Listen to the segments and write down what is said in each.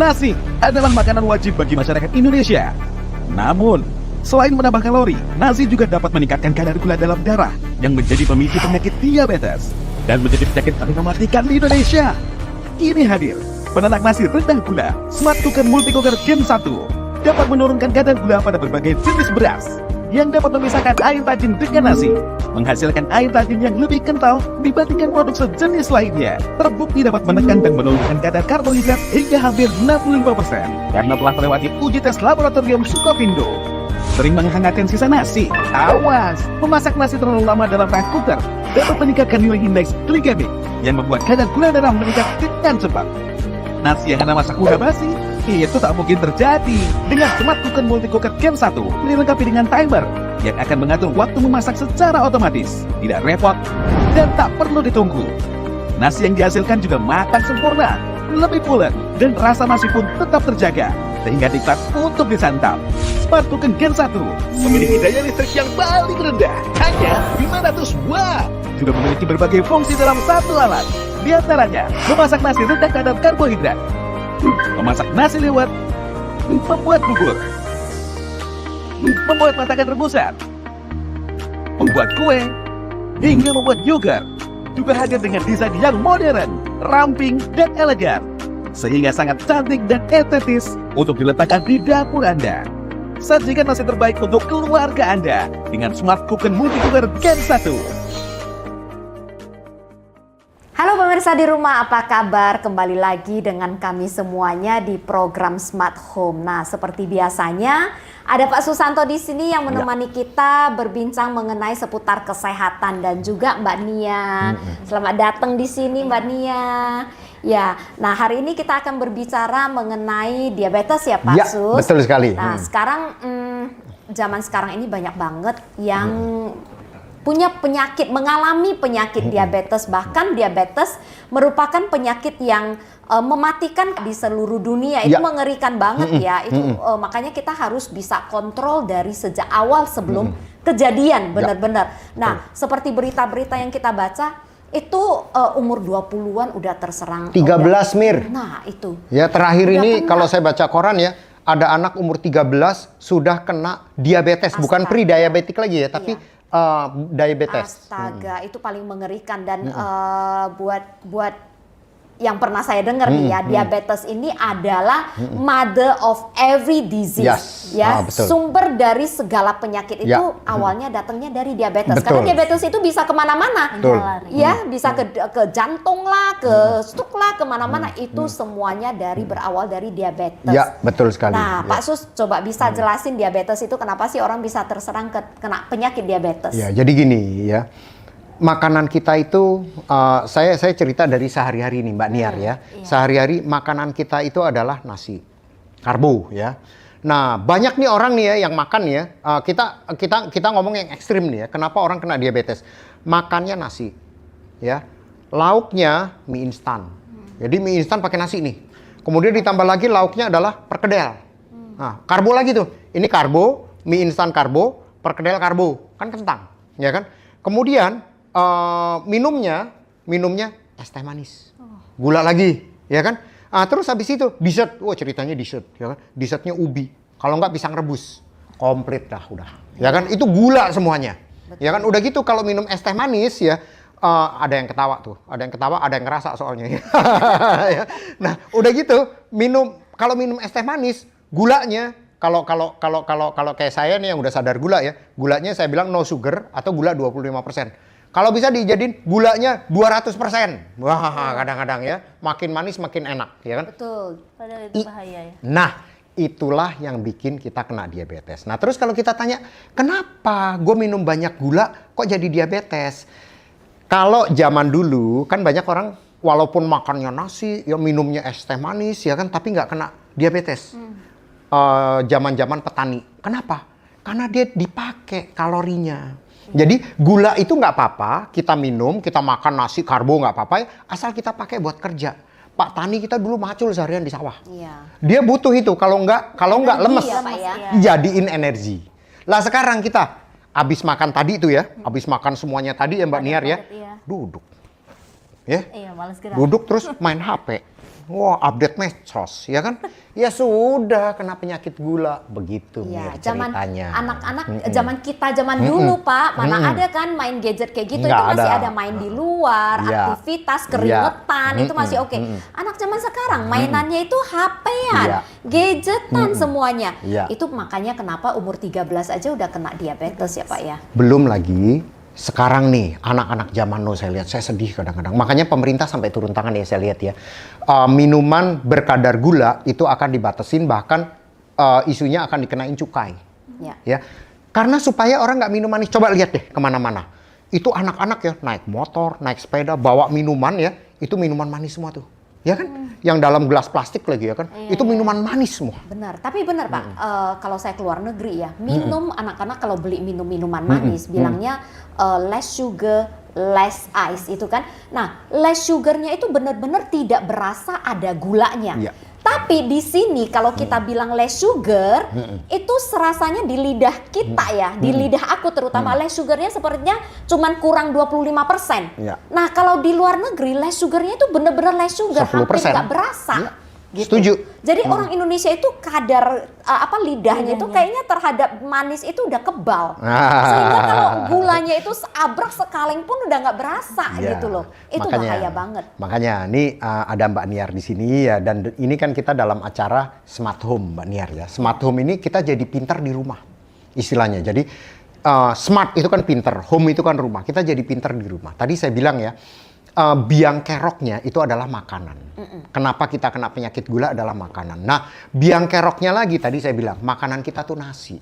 Nasi adalah makanan wajib bagi masyarakat Indonesia. Namun, selain menambah kalori, nasi juga dapat meningkatkan kadar gula dalam darah yang menjadi pemicu penyakit diabetes dan menjadi penyakit paling mematikan di Indonesia. Kini hadir penanak nasi rendah gula Smart Cooker Multi Cooker Gen 1 dapat menurunkan kadar gula pada berbagai jenis beras yang dapat memisahkan air tajin dengan nasi, menghasilkan air tajin yang lebih kental dibandingkan produk sejenis lainnya. Terbukti dapat menekan dan menurunkan kadar karbohidrat hingga hampir 65% karena telah melewati uji tes laboratorium Sukovindo. Sering menghangatkan sisa nasi? Awas! Memasak nasi terlalu lama dalam rice cooker dapat meningkatkan nilai indeks glikemik yang membuat kadar gula darah meningkat dengan cepat. Nasi yang Anda masak udah basi, itu tak mungkin terjadi. Dengan Smart Cooker Multi Cooker Gen 1 dilengkapi dengan timer yang akan mengatur waktu memasak secara otomatis, tidak repot dan tak perlu ditunggu. Nasi yang dihasilkan juga matang sempurna, lebih pulen, dan rasa nasi pun tetap terjaga sehingga nikmat untuk disantap. Smart Cooker Gen 1 memiliki daya listrik yang paling rendah, hanya 500 watt. Juga memiliki berbagai fungsi dalam satu alat. Di antaranya, memasak nasi rendah kadar karbohidrat, memasak nasi lewat, membuat bubur, membuat masakan rebusan, membuat kue, hingga membuat yogurt. Juga hadir dengan desain yang modern, ramping, dan elegan, sehingga sangat cantik dan estetis untuk diletakkan di dapur Anda. Sajikan nasi terbaik untuk keluarga Anda dengan Smart Cooker Multi Cooker Gen 1. Halo pemirsa di rumah, apa kabar? Kembali lagi dengan kami semuanya di program Smart Home. Nah, seperti biasanya ada Pak Susanto di sini yang menemani kita berbincang mengenai seputar kesehatan dan juga Mbak Nia. Selamat datang di sini Mbak Nia. Ya, nah hari ini kita akan berbicara mengenai diabetes ya Pak Sus. Betul sekali. Nah, sekarang zaman sekarang ini banyak banget yang punya penyakit, mengalami penyakit diabetes. Bahkan diabetes merupakan penyakit yang mematikan di seluruh dunia. Itu mengerikan banget ya. Itu makanya kita harus bisa kontrol dari sejak awal sebelum kejadian benar-benar. Nah, seperti berita-berita yang kita baca, itu umur 20-an udah terserang 13 Mir. Nah, itu. Ya, terakhir Udah ini kena. kalau saya baca koran ya, ada anak umur 13 sudah kena diabetes, bukan pre-diabetik lagi ya, tapi diabetes. Astaga, itu paling mengerikan dan buat yang pernah saya dengar nih ya, diabetes ini adalah mother of every disease. Ya, betul. sumber dari segala penyakit itu awalnya datangnya dari diabetes. Betul. Karena diabetes itu bisa kemana-mana. Betul. Ya, bisa ke jantung lah, ke stroke lah, kemana-mana. Itu semuanya berawal dari diabetes. Ya, betul sekali. Nah, Pak Sus, coba bisa jelasin diabetes itu kenapa sih orang bisa terserang kena penyakit diabetes? Ya, jadi gini ya. Makanan kita itu, saya cerita dari sehari-hari nih Mbak Niar ya. Sehari-hari makanan kita itu adalah nasi, karbo ya. Nah, banyak nih orang nih ya yang makan ya. Kita ngomong yang ekstrim nih ya. Kenapa orang kena diabetes? Makannya nasi, ya. Lauknya mie instan. Jadi mie instan pakai nasi nih. Kemudian ditambah lagi lauknya adalah perkedel. Nah, karbo lagi tuh. Ini karbo, mie instan karbo, perkedel karbo, kan kentang, ya kan? Kemudian minumnya es teh manis, gula lagi, ya kan? Terus habis itu dessert, ceritanya dessert, ya kan? Dessertnya ubi, kalau nggak pisang rebus, komplit dah udah, ya kan? Itu gula semuanya, ya kan? Udah gitu kalau minum es teh manis ya, ada yang ketawa tuh, ada yang ngerasa soalnya. Ya. Nah, udah gitu kalau minum es teh manis, gulanya kalau kayak saya nih yang udah sadar gula ya, gulanya saya bilang no sugar atau gula 25%. Kalau bisa dijadiin gulanya 200%. Wah, kadang-kadang ya, makin manis makin enak, ya kan? Betul. Padahal itu bahaya ya. Nah, itulah yang bikin kita kena diabetes. Nah, terus kalau kita tanya, kenapa gue minum banyak gula kok jadi diabetes? Kalau zaman dulu kan banyak orang walaupun makannya nasi, ya minumnya es teh manis, ya kan, tapi nggak kena diabetes. Zaman-zaman petani. Kenapa? Karena dia dipakai kalorinya. Jadi gula itu nggak apa-apa, kita minum, kita makan nasi, karbo nggak apa-apa ya, asal kita pakai buat kerja. Pak Tani kita dulu macul seharian di sawah. Iya. Dia butuh itu, kalau nggak lemes, ya, Pak, ya? jadiin energi. Lah sekarang kita habis makan tadi itu ya, habis makan semuanya tadi ya Mbak Niar ya, duduk. ya. Iya, males gerak. Duduk terus main HP. Wah, update medsos, ya kan? Ya sudah, kena penyakit gula. Begitu Iya, Mir, zaman ceritanya. anak-anak zaman kita zaman dulu Pak, mana ada kan main gadget kayak gitu, itu Nggak masih ada. ada main di luar, Iya. aktivitas keringetan, itu masih oke. Anak zaman sekarang mainannya itu HP-an, Iya. gadgetan semuanya. Iya. Itu makanya kenapa umur 13 aja udah kena diabetes ya Pak ya. Belum lagi sekarang nih anak-anak zaman now saya lihat, saya sedih kadang-kadang. Makanya pemerintah sampai turun tangan ya saya lihat ya. Minuman berkadar gula itu akan dibatasin, bahkan isunya akan dikenain cukai. Ya. Ya, karena supaya orang nggak minum manis. Coba lihat deh kemana-mana. Itu anak-anak ya naik motor, naik sepeda, bawa minuman ya. Itu minuman manis semua tuh. Ya kan? Yang dalam gelas plastik lagi ya kan? Itu minuman manis semua. Benar, tapi benar Pak, kalau saya keluar negeri ya, minum anak-anak kalau beli minum-minuman manis, bilangnya less sugar, less ice itu kan. Nah, less sugarnya itu benar-benar tidak berasa ada gulanya. Iya. Tapi di sini kalau kita bilang less sugar, itu serasanya di lidah kita ya, di lidah aku terutama less sugarnya sepertinya cuman kurang 25%. Iya. Nah, kalau di luar negeri less sugarnya itu benar-benar less sugar, hampir 10%. nggak berasa. Iya. Gitu. Setuju. Jadi orang Indonesia itu kadar lidahnya itu kayaknya terhadap manis itu udah kebal. Sehingga kalau gulanya itu seabrek sekaleng pun udah nggak berasa Ya, gitu loh. Itu bahaya banget. Makanya ini ada Mbak Niar di sini ya, dan ini kan kita dalam acara Smart Home Mbak Niar ya. Smart Home ini kita jadi pintar di rumah istilahnya. Jadi smart itu kan pintar, home itu kan rumah. Kita jadi pintar di rumah. Tadi saya bilang ya, biang keroknya itu adalah makanan. Kenapa kita kena penyakit gula adalah makanan. Nah, biang keroknya lagi tadi saya bilang, makanan kita tuh nasi.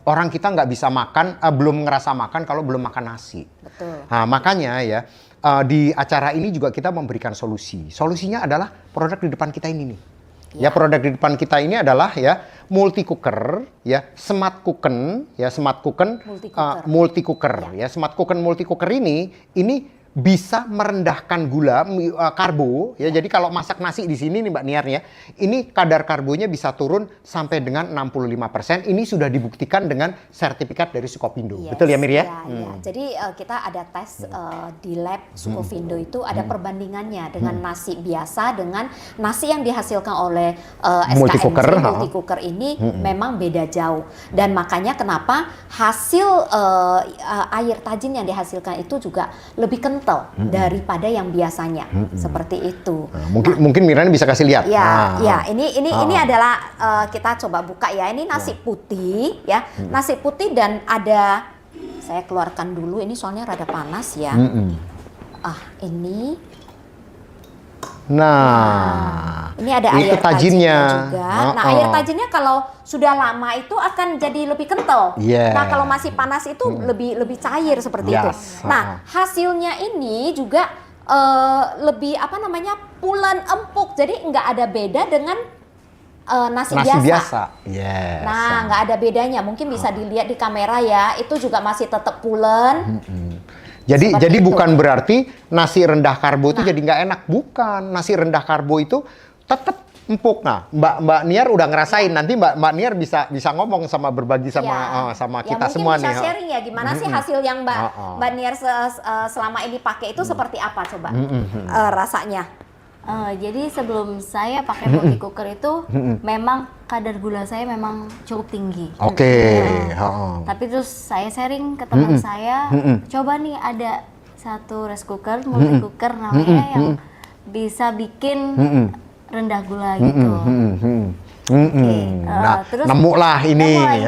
Orang kita nggak bisa makan, belum ngerasa makan kalau belum makan nasi. Betul. Nah, makanya ya, di acara ini juga kita memberikan solusi. Solusinya adalah produk di depan kita ini nih. Ya, produk di depan kita ini adalah ya multi cooker, ya smart cooken, ya smart cooken, multi cooker, ya smart cooken multi cooker ini bisa merendahkan gula, karbo, ya. Jadi kalau masak nasi di sini nih Mbak Niar ya, ini kadar karbonya bisa turun sampai dengan 65%. Ini sudah dibuktikan dengan sertifikat dari Sukovindo. Yes, Betul ya Mir ya? Ya. Jadi kita ada tes di lab Sukovindo itu ada perbandingannya dengan nasi biasa dengan nasi yang dihasilkan oleh Multi SKMC cooker, multi cooker ini memang beda jauh. Dan makanya kenapa hasil air tajin yang dihasilkan itu juga lebih kental daripada yang biasanya. Seperti itu. Nah, mungkin Mirani bisa kasih lihat. Ya, ya. Ini adalah kita coba buka ya. Ini nasi putih ya. Nasi putih dan ada, saya keluarkan dulu ini soalnya rada panas ya. Ini. Nah, ini ada itu air tajinnya juga. Nah, air tajinnya kalau sudah lama itu akan jadi lebih kental. Yeah. Nah, kalau masih panas itu lebih cair seperti itu. Nah, hasilnya ini juga lebih pulen empuk. Jadi nggak ada beda dengan nasi biasa. Yes. Nah, nggak ada bedanya. Mungkin bisa dilihat di kamera ya. Itu juga masih tetap pulen. Jadi bukan berarti nasi rendah karbo itu jadi nggak enak. Bukan, nasi rendah karbo itu tetap empuk. Nah, Mbak Niar udah ngerasain. Nanti Mbak Niar bisa ngomong sama berbagi sama kita semua nih. Mungkin bisa sharing ya gimana sih hasil yang Mbak Niar selama ini pakai itu seperti apa coba rasanya. Jadi sebelum saya pakai multi cooker itu memang kadar gula saya memang cukup tinggi. Oke. Tapi terus saya sharing ke teman saya, coba nih ada satu rice cooker, multi cooker namanya yang bisa bikin rendah gula gitu. Nah, terus nemu lah ini. ini.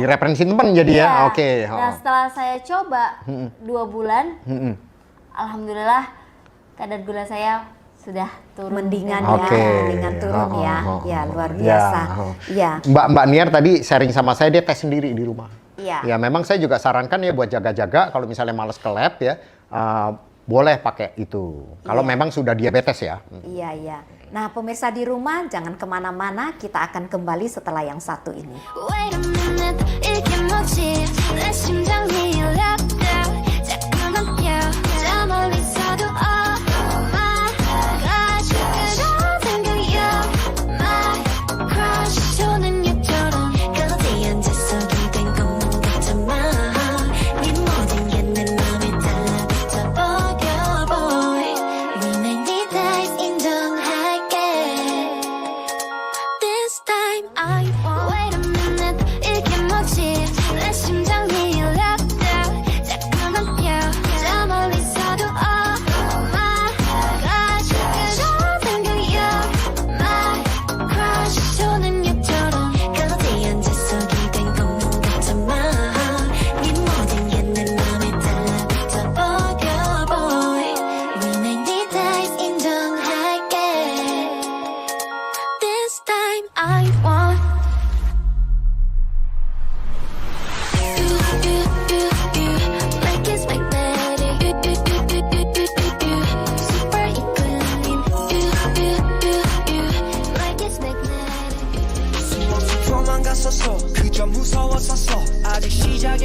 Direferensi teman jadi ya. Oke. Nah, setelah saya coba 2 bulan, alhamdulillah kadar gula saya sudah turun. Mendingan mendingan turun ya. Ya, luar biasa. Ya. Mbak Niar tadi sharing sama saya, dia tes sendiri di rumah. Iya. Ya memang saya juga sarankan ya buat jaga-jaga kalau misalnya males ke lab ya, boleh pakai itu. Kalau memang sudah diabetes ya. Iya. Nah, pemirsa di rumah jangan kemana-mana, kita akan kembali setelah yang satu ini. Wait a minute, 이게 뭐지? 내 심장이 울렸다. 잠깐만 껴, 저 멀리서도 oh my gosh, 그런 생각이야. My crush, 손은 육처럼 거대한 젖속 기댄 것만 같지만 네 모든 게 내 맘에 달라붙어 보여 boy. We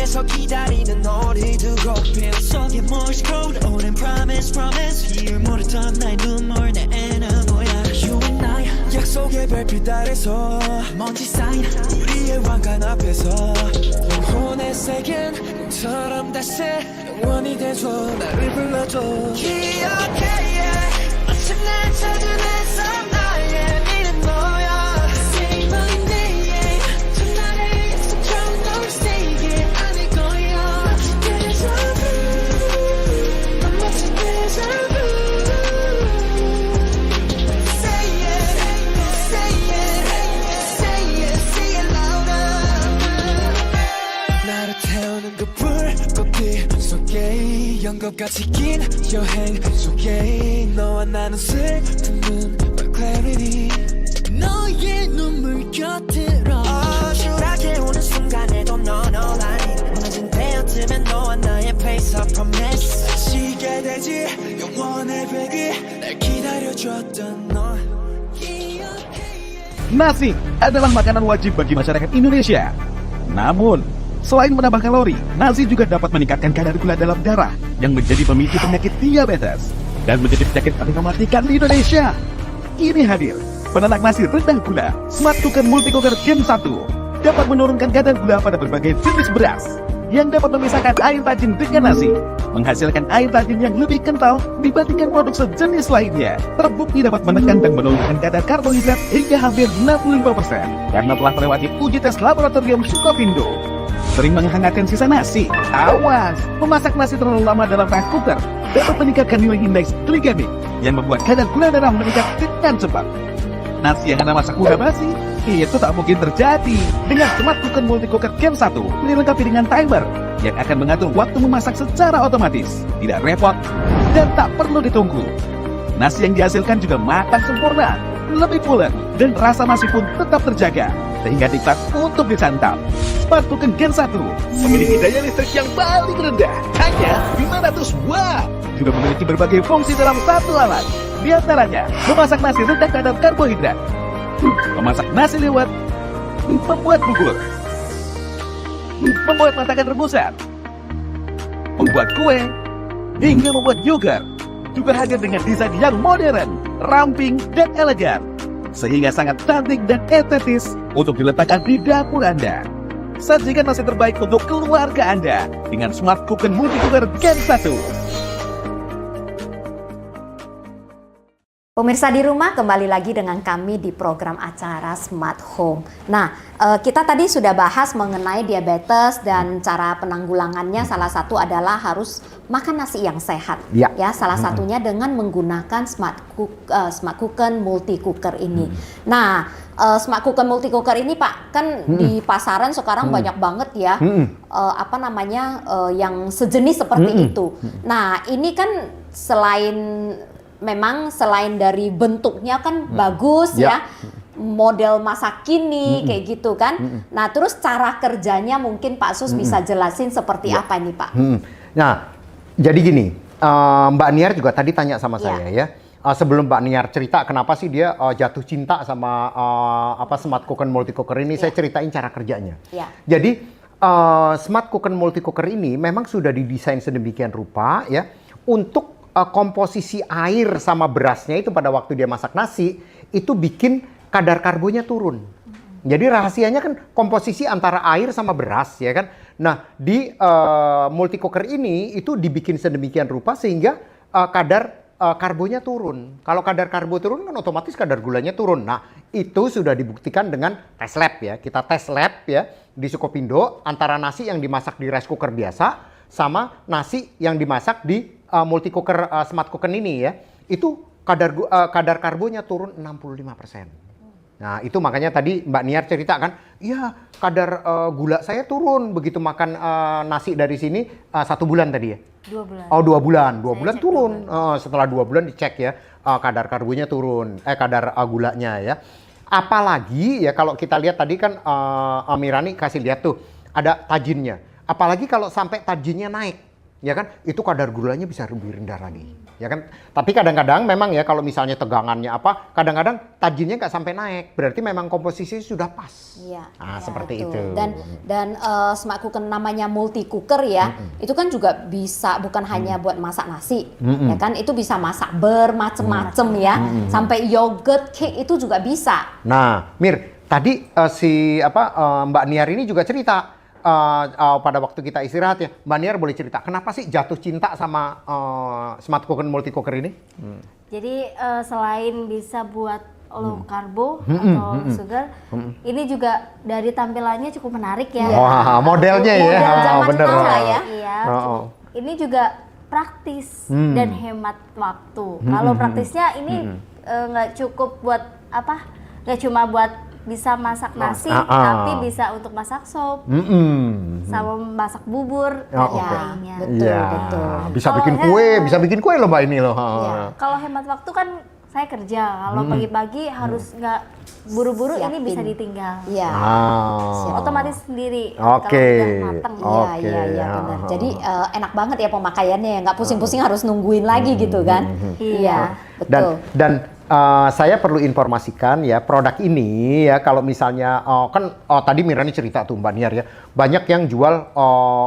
방에서 기다리는 너를 두고 빈 속에 morse code 오랜 promise 이유 모르던 나의 눈물 내 애는 뭐야 You and I 약속의 별빛 아래서 먼지 쌓인 우리의 왕관 앞에서 영혼의 색은 꿈처럼 다시 영원히 돼줘 나를 불러줘 기억해 마침 날 찾아내서 나의 미는 너야 Say my name 전날의 약속처럼 널 세게 안을 거야 Deja vu 난 마치 Deja vu Say it say it louder 나를 태우는 그 불꽃빛 속에 연극같이 긴 여행 속에 너와 나는 슬픔은 my clarity 너의 눈물 곁으로 추락해 오는 순간에도 넌 all I need 무너진 때였으면 너와 나의 place of promise 지게 되지 영원의 백이 날 기다려줬던 너 Nasi adalah makanan wajib bagi masyarakat Indonesia. Namun, selain menambah kalori, nasi juga dapat meningkatkan kadar gula dalam darah yang menjadi pemicu penyakit diabetes dan menjadi penyakit paling mematikan di Indonesia. Kini hadir penanak nasi rendah gula Smart Cooker Multi Cooker Gen 1 dapat menurunkan kadar gula pada berbagai jenis beras yang dapat memisahkan air tajin dengan nasi, menghasilkan air tajin yang lebih kental dibandingkan produk sejenis lainnya. Terbukti dapat menekan dan menurunkan kadar karbohidrat hingga hampir 65% karena telah melewati uji tes laboratorium Sukovindo. Sering menghangatkan sisa nasi? Awas! Memasak nasi terlalu lama dalam rice cooker dapat meningkatkan nilai indeks glikemik yang membuat kadar gula darah meningkat dengan cepat. Nasi yang Anda masak mudah basi, itu tak mungkin terjadi. Dengan Smart Cooker Multi Cooker Gen 1 dilengkapi dengan timer yang akan mengatur waktu memasak secara otomatis, tidak repot dan tak perlu ditunggu. Nasi yang dihasilkan juga matang sempurna, lebih pulen, dan rasa nasi pun tetap terjaga sehingga nikmat untuk disantap. Smart Cooker Gen 1 memiliki daya listrik yang paling rendah, hanya 500 watt. Juga memiliki berbagai fungsi dalam satu alat. Di antaranya, memasak nasi rendah kadar karbohidrat, memasak nasi lewat, membuat bubur, membuat masakan rebusan, membuat kue, hingga membuat yogurt. Juga hadir dengan desain yang modern, ramping, dan elegan, sehingga sangat cantik dan estetis untuk diletakkan di dapur Anda. Sajikan nasi terbaik untuk keluarga Anda dengan Smart Cooker Multi Cooker Gen 1. Pemirsa di rumah, kembali lagi dengan kami di program acara Smart Home. Nah, kita tadi sudah bahas mengenai diabetes dan cara penanggulangannya. Salah satu adalah harus makan nasi yang sehat. Ya. Ya, salah satunya dengan menggunakan Smart Cooker Multi Cooker ini. Nah, Smart Cooker Multi Cooker ini Pak, kan di pasaran sekarang banyak banget ya, yang sejenis seperti itu. Nah, ini kan memang selain dari bentuknya kan bagus ya, model masa kini kayak gitu kan. Nah, terus cara kerjanya mungkin Pak Sus bisa jelasin seperti apa ini Pak? Nah, jadi gini, Mbak Niar juga tadi tanya sama saya ya. Sebelum Mbak Niar cerita kenapa sih dia jatuh cinta sama Smart Cooker Multi Cooker ini, saya ceritain cara kerjanya. Jadi Smart Cooker Multi Cooker ini memang sudah didesain sedemikian rupa ya untuk komposisi air sama berasnya itu pada waktu dia masak nasi itu bikin kadar karbonya turun. Jadi rahasianya kan komposisi antara air sama beras ya kan. Nah di multi cooker ini itu dibikin sedemikian rupa sehingga kadar karbonya turun. Kalau kadar karbo turun kan otomatis kadar gulanya turun. Nah itu sudah dibuktikan dengan tes lab ya. Kita tes lab ya di Sukopindo antara nasi yang dimasak di rice cooker biasa sama nasi yang dimasak di multi cooker Smart Cooker ini ya, itu kadar karbonya turun 65%. Nah itu makanya tadi Mbak Niar cerita kan, iya kadar gula saya turun begitu makan nasi dari sini 1 bulan tadi ya? 2 bulan. Oh 2 bulan, 2 bulan turun. Setelah 2 bulan dicek ya, kadar karbonya turun, kadar gulanya ya. Apalagi ya kalau kita lihat tadi kan Mirani kasih lihat tuh ada tajinnya. Apalagi kalau sampai tajinnya naik. ya kan, itu kadar gulanya bisa lebih rendah lagi, ya kan. Tapi kadang-kadang memang ya kalau misalnya tegangannya apa, kadang-kadang tajinnya nggak sampai naik, berarti memang komposisi sudah pas. Iya. Nah, Ya, seperti betul. itu. Dan smart cooker namanya multi cooker ya, itu kan juga bisa bukan hanya buat masak nasi, ya kan, itu bisa masak bermacam-macam ya, sampai yogurt, cake itu juga bisa. Nah, Mir, tadi Mbak Niar ini juga cerita pada waktu kita istirahat ya. Mbak Niar boleh cerita kenapa sih jatuh cinta sama smart cooker multi cooker ini? Jadi selain bisa buat low karbo atau sugar, ini juga dari tampilannya cukup menarik ya. Wah, modelnya ya. Model zaman Bener. now lah ya. Iya. Oh. Ini juga praktis dan hemat waktu. Kalau praktisnya ini nggak cukup buat apa? Nggak cuma buat bisa masak nasi, tapi bisa untuk masak sop, sama masak bubur dan oke. lainnya. Betul, Iya, betul. bisa Kalau bikin kue, bisa bikin kue loh Mbak ini loh. Iya. Kalau hemat waktu kan saya kerja, kalau pagi-pagi harus nggak buru-buru, ini bisa Siapin. ditinggal. Iya. Otomatis sendiri Oke. kalau udah matang. Iya, Oke, iya, iya, ya. benar. Jadi enak banget ya pemakaiannya ya, nggak pusing-pusing harus nungguin lagi gitu kan. Iya, betul. Dan saya perlu informasikan ya, produk ini ya, kalau misalnya tadi Mirani cerita tuh Mbak Niar ya, banyak yang jual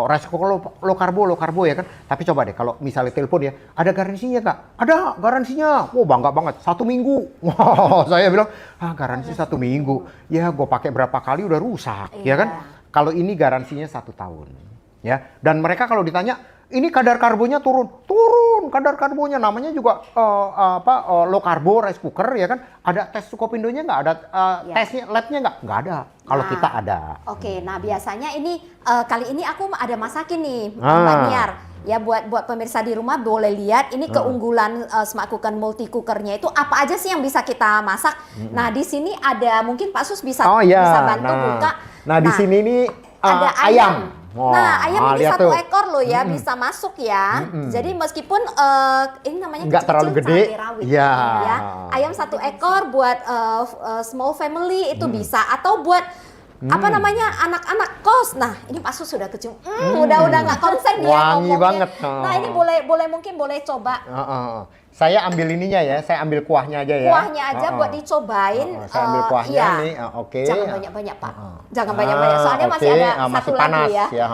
rice cooker low karbo ya kan. Tapi coba deh kalau misalnya telepon ya, ada garansinya Kak? Ada garansinya. Wow, bangga banget. 1 minggu. Wow, saya bilang, garansi 1 minggu. Ya gue pakai berapa kali udah rusak, ya kan? Kalau ini garansinya 1 tahun. Ya, dan mereka kalau ditanya, ini kadar karbonya turun kadar karbonya, namanya juga low karbo rice cooker ya kan. Ada tes Sukopindo-nya nggak? Ada tesnya, labnya nggak ada. Kalau kita ada. Oke, nah biasanya ini kali ini aku ada masakin nih Mbak Niar. Ya buat pemirsa di rumah boleh lihat ini keunggulan smart cooker multi cookernya itu apa aja sih yang bisa kita masak. Nah di sini ada mungkin Pak Sus bisa bantu buka. Nah di sini ini ada ayam. Wah, Nah ayam ini lihat 1 tuh. ekor loh ya, bisa masuk ya. Jadi meskipun ini namanya Nggak kecil-kecil, terlalu gede. cabai rawit. Iya. Ya, ayam 1 ekor buat small family itu bisa, atau buat apa namanya anak-anak kos. Nah ini Pak Sus sudah kecium, udah nggak konsen dia Wangi ngomongnya. banget. Nah ini mungkin boleh coba Saya ambil ininya ya, saya ambil kuahnya aja ya. kuahnya aja buat dicobain. Saya ambil kuahnya iya. nih, oke. Jangan banyak-banyak Pak, jangan banyak-banyak. Soalnya masih oke. ada Masih satu panas lagi ya.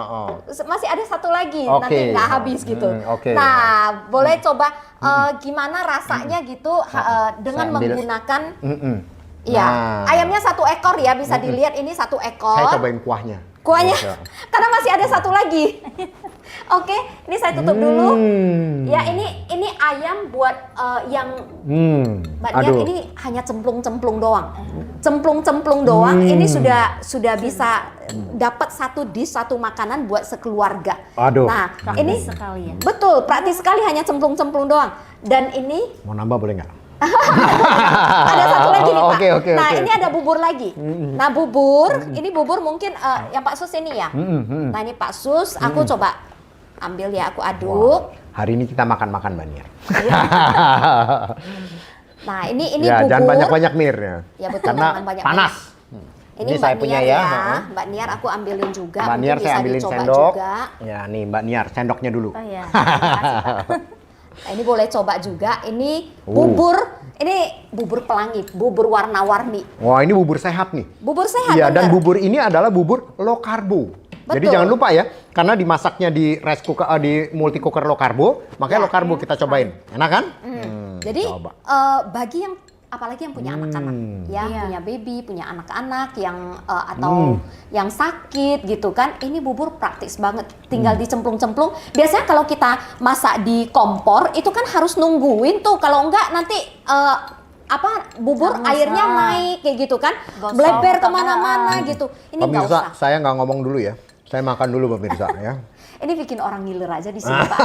Masih Ada satu lagi, Oke. nanti nggak habis gitu. Oke. Nah, boleh coba gimana rasanya gitu dengan Saya ambil. menggunakan Nah. ayamnya 1 ekor ya, bisa dilihat ini 1 ekor. Saya cobain kuahnya. Kuahnya, Bisa. karena masih ada satu lagi. Oke, ini saya tutup dulu. Ya ini ayam buat yang Mbak Niar ini hanya cemplung-cemplung doang. Cemplung-cemplung doang ini sudah bisa dapat 1 dish, 1 makanan buat sekeluarga. Aduh. Nah, Praktis ini sekali ya. betul, praktis sekali, hanya cemplung-cemplung doang. Dan ini Mau nambah boleh nggak? ada satu lagi nih Pak. Oke, Nah oke. ini ada bubur lagi. Nah ini bubur mungkin yang Pak Sus ini ya. Nah ini Pak Sus, aku coba ambil ya, aku aduk. Hari ini kita makan-makan Mbak Niar. Nah ini Ya, bubur. jangan banyak-banyak Mir ya. Ya betul, Karena jangan banyak-banyak. panas. Ini saya Mbak punya Niar ya. Mbak Niar aku ambilin juga. Mbak Niar mungkin saya bisa ambilin dicoba sendok. juga. Ya nih Mbak Niar, sendoknya dulu. Oh iya. Makasih, Pak. Nah, ini boleh coba juga. Ini bubur. Ini bubur pelangi, bubur warna-warni. Wah ini bubur sehat nih. Bubur sehat. Iya, dan bener. bubur ini adalah bubur low karbo. Jadi Betul. jangan lupa ya, karena dimasaknya di rice cooker, di multi cooker low karbo, makanya Ya. low karbo kita cobain. Enak kan? Jadi coba. bagi yang apalagi yang punya anak-anak ya, Iya. punya baby, punya anak-anak yang atau yang sakit gitu kan, ini bubur praktis banget, tinggal dicemplung-cemplung. Biasanya kalau kita masak di kompor itu kan harus nungguin tuh, kalau enggak nanti bubur Hangus, airnya naik kayak gitu kan, Gosong bleber atau kemana-mana gitu. Ini nggak Pemirsa, usah. saya nggak ngomong dulu ya. Saya makan dulu pemirsa ya. Ini bikin orang ngiler aja di sini Pak.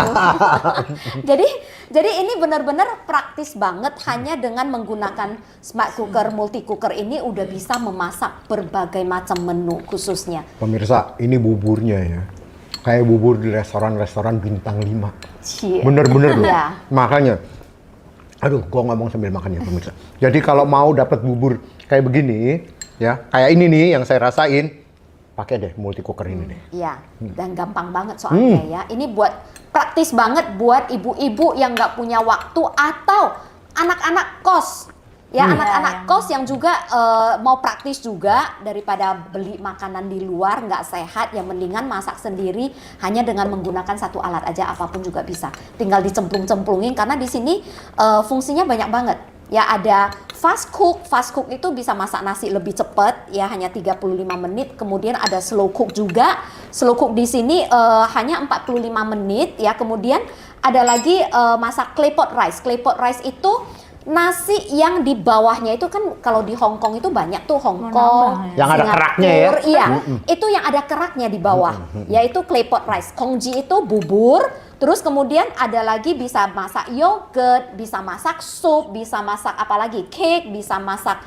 jadi ini benar-benar praktis banget, hanya dengan menggunakan smart cooker multi cooker ini udah bisa memasak berbagai macam menu khususnya. Pemirsa, ini buburnya ya. Kayak bubur di restoran-restoran bintang 5. Cie. Bener-bener loh. Iya. Makanya, aduh, gua ngomong sambil makan ya pemirsa. Jadi kalau mau dapat bubur kayak begini, ya, kayak ini nih yang saya rasain, pakai deh multi cooker ini deh. Iya, dan gampang banget soalnya ya. Ini buat praktis banget buat ibu-ibu yang nggak punya waktu atau anak-anak kos. Ya, anak-anak kos yang juga mau praktis juga daripada beli makanan di luar nggak sehat, yang mendingan masak sendiri hanya dengan menggunakan satu alat aja, apapun juga bisa. Tinggal dicemplung-cemplungin karena di sini fungsinya banyak banget. Ya, ada fast cook itu bisa masak nasi lebih cepat ya, hanya 35 menit. Kemudian ada slow cook juga. Slow cook di sini hanya 45 menit ya. Kemudian ada lagi masak claypot rice. Claypot rice itu nasi yang di bawahnya itu kan, kalau di Hong Kong itu banyak tuh, Hong Kong, yang ada keraknya ya. Iya, itu yang ada keraknya di bawah, yaitu claypot rice. Kongji itu bubur, terus kemudian ada lagi bisa masak yogurt, bisa masak sup, bisa masak apa lagi, cake, bisa masak,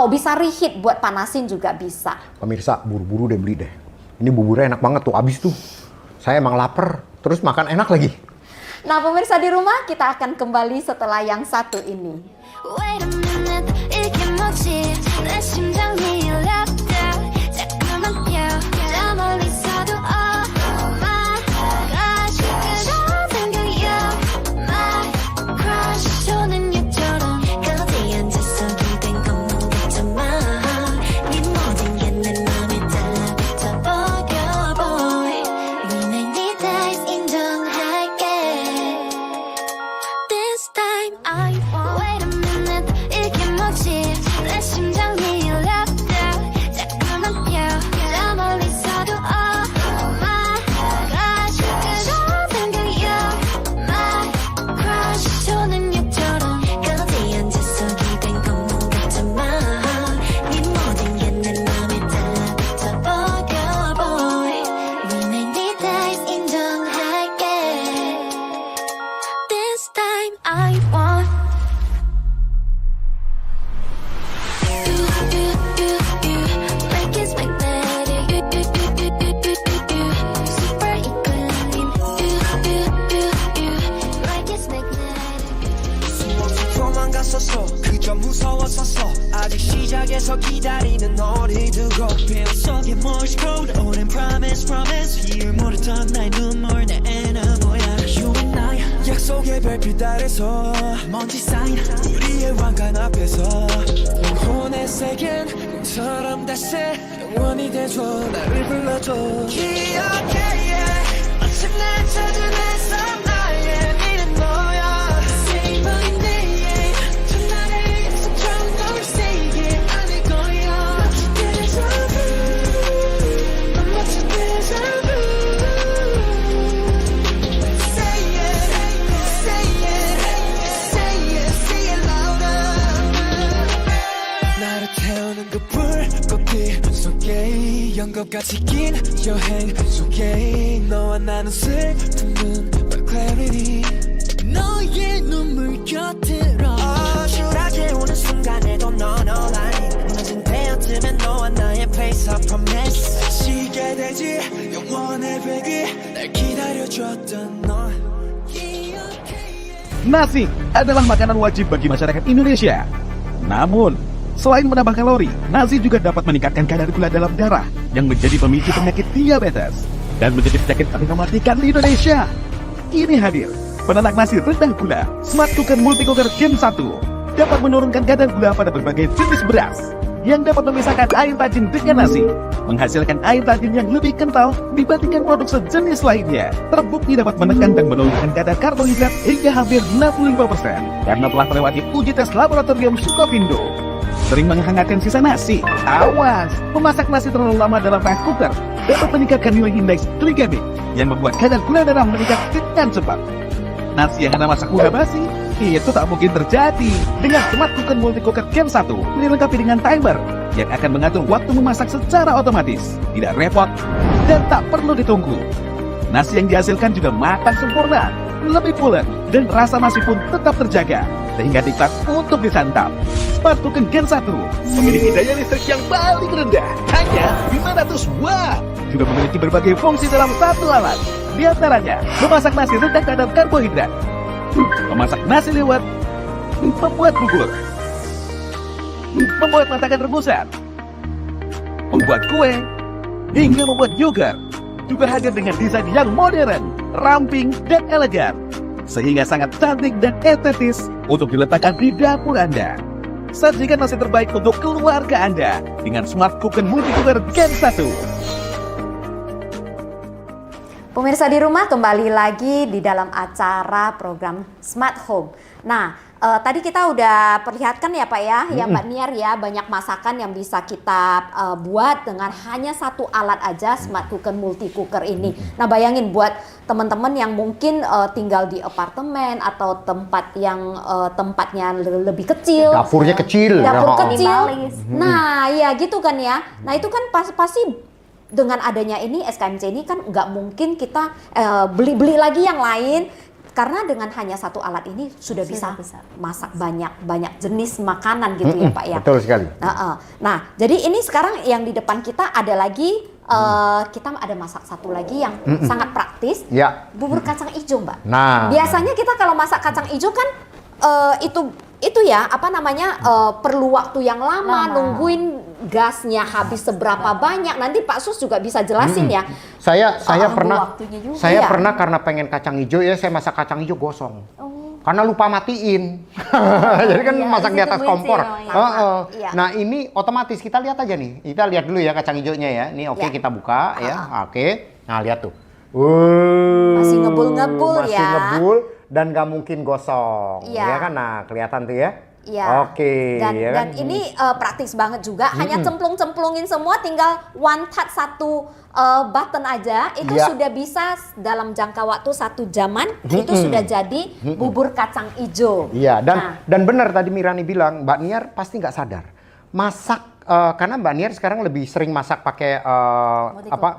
bisa reheat buat panasin juga bisa. Pemirsa, buru-buru deh beli deh. Ini buburnya enak banget tuh, abis tuh. Saya emang lapar, terus makan enak lagi. Nah, pemirsa di rumah, kita akan kembali setelah yang satu ini. Wait a minute, 이게 뭐지? 내 심장이 울렸다. 잠깐만 껴, 저 멀리서도 oh my gosh, 그런 생각이야. My crush, 손은 육처럼 거기 앉아서 기댄 것만 같지만 네 모든 게 내 맘에 달라붙어 버려 boy. We may need eyes 인정할게. This time I won't. Wait a minute, 이게 뭐지? 내 심장이 울렸다. 잠깐만 껴, 저 멀리서도 oh my gosh, 그런 생각이야. My crush, 손은 육처럼 거기 앉아서 기댄 것만 같지만 네 모든 게 내 맘에 달라붙어 버려 boy. We may need eyes 인정할게. This time I want. Like it's magnetic. Super equilibrium. Like it's magnetic. 도망갔었어 그저 무서웠었어 아직 시작에서 기다리는 너를 두고 빈 속에 Morse code 오랜 promise Here 모르던 나의 눈물 내 애는 뭐야 You and I 약속의 별빛 아래서 먼지 쌓인 우리의 왕관 앞에서 영혼의 세계는 꿈처럼 다시 영원히 돼줘 나를 불러줘 기억해 yeah. 마침 날 찾은 햇살 나의 미래 너야 Say my name 전날의 약속처럼 널 세게 안을 거야 Deja vu 넌 마치 Deja vu Say it Say it Say it Say it louder 나를 태우는 그 불꽃빛 속에 연극같이 긴 여행 속에 너와 나는 슬픈 눈 clarity 너의 눈물 곁으로 추락해 오는 순간에도 넌 all I need 무너진 되었으면 너와 나의 place I promise 쉬게 되지 영원의 베기 날 기다려줬던 넌 Nasi adalah makanan wajib bagi masyarakat Indonesia. Namun, selain menambah kalori, nasi juga dapat meningkatkan kadar gula dalam darah yang menjadi pemicu penyakit diabetes dan menjadi penyakit paling mematikan di Indonesia. Kini hadir penanak nasi rendah gula Smart Cooker Multi Cooker Gen 1 dapat menurunkan kadar gula pada berbagai jenis beras yang dapat memisahkan air tajin dengan nasi, menghasilkan air tajin yang lebih kental dibandingkan produk sejenis lainnya. Terbukti dapat menekan dan menurunkan kadar karbohidrat hingga hampir 65% karena telah melewati uji tes laboratorium Sukovindo. Sering menghangatkan sisa nasi? Awas, memasak nasi terlalu lama dalam rice cooker dapat meningkatkan nilai indeks glikemik yang membuat kadar gula darah meningkat dengan cepat. Nasi yang Anda masak gula basi, itu tak mungkin terjadi. Dengan Smart Cooker Multi Cooker Gen 1 dilengkapi dengan timer yang akan mengatur waktu memasak secara otomatis, tidak repot dan tak perlu ditunggu. Nasi yang dihasilkan juga matang sempurna, lebih pulen, dan rasa nasi pun tetap terjaga sehingga nikmat untuk disantap. Smart Cooker Gen 1 memiliki daya listrik yang paling rendah, hanya 500 watt. Juga memiliki berbagai fungsi dalam satu alat. Di antaranya, memasak nasi rendah kadar karbohidrat, memasak nasi liwet, membuat bubur, membuat masakan rebusan, membuat kue, hingga membuat yogurt. Juga hadir dengan desain yang modern ramping, dan elegan. Sehingga sangat cantik dan estetis untuk diletakkan di dapur Anda. Sajikan nasi terbaik untuk keluarga Anda dengan Smart Cooker Multi-Cooker Gen 1. Pemirsa di rumah, kembali lagi di dalam acara program Smart Home. Nah, tadi kita udah perlihatkan ya Pak ya, ya Mbak Niar ya, banyak masakan yang bisa kita buat dengan hanya satu alat aja, Smart Cooker Multi-Cooker ini. Nah, bayangin buat teman-teman yang mungkin tinggal di apartemen atau tempat yang tempatnya lebih kecil. Dapurnya kecil. Dapur kecil. Minimalis. Nah, ya gitu kan ya. Nah, itu kan pasti dengan adanya ini SKMC ini kan nggak mungkin kita beli lagi yang lain, karena dengan hanya satu alat ini sudah bisa masak banyak jenis makanan gitu ya Pak ya. Betul sekali. Nah, jadi ini sekarang yang di depan kita ada lagi kita ada masak satu lagi yang sangat praktis, Ya. bubur kacang hijau Mbak. Nah. Biasanya kita kalau masak kacang hijau kan itu ya apa namanya perlu waktu yang lama. Nungguin gasnya habis seberapa banyak. Nanti Pak Sus juga bisa jelasin ya. Saya waktunya juga. Iya. pernah karena pengen kacang hijau ya, saya masak kacang hijau gosong. Karena lupa matiin. Jadi kan Iya, masak di atas ditungguin kompor. sih memang, Iya. Nah, ini otomatis kita lihat aja nih. Kita lihat dulu ya kacang hijaunya ya. Nih oke, Ya. kita buka ya. Oke. Nah, lihat tuh. Masih ngebul-ngebul masih ya. ngebul dan nggak mungkin gosong. Iya. Ya kan? Nah, kelihatan tuh ya. Iya. Oke. Dan, ya dan kan? ini praktis banget juga. Hanya cemplung-cemplungin semua, tinggal one touch satu button aja. Itu Iya. sudah bisa dalam jangka waktu 1 jaman. Itu sudah jadi bubur kacang hijau. Iya, Nah, dan benar tadi Mirani bilang, Mbak Niar pasti nggak sadar. Masak, karena Mbak Niar sekarang lebih sering masak pakai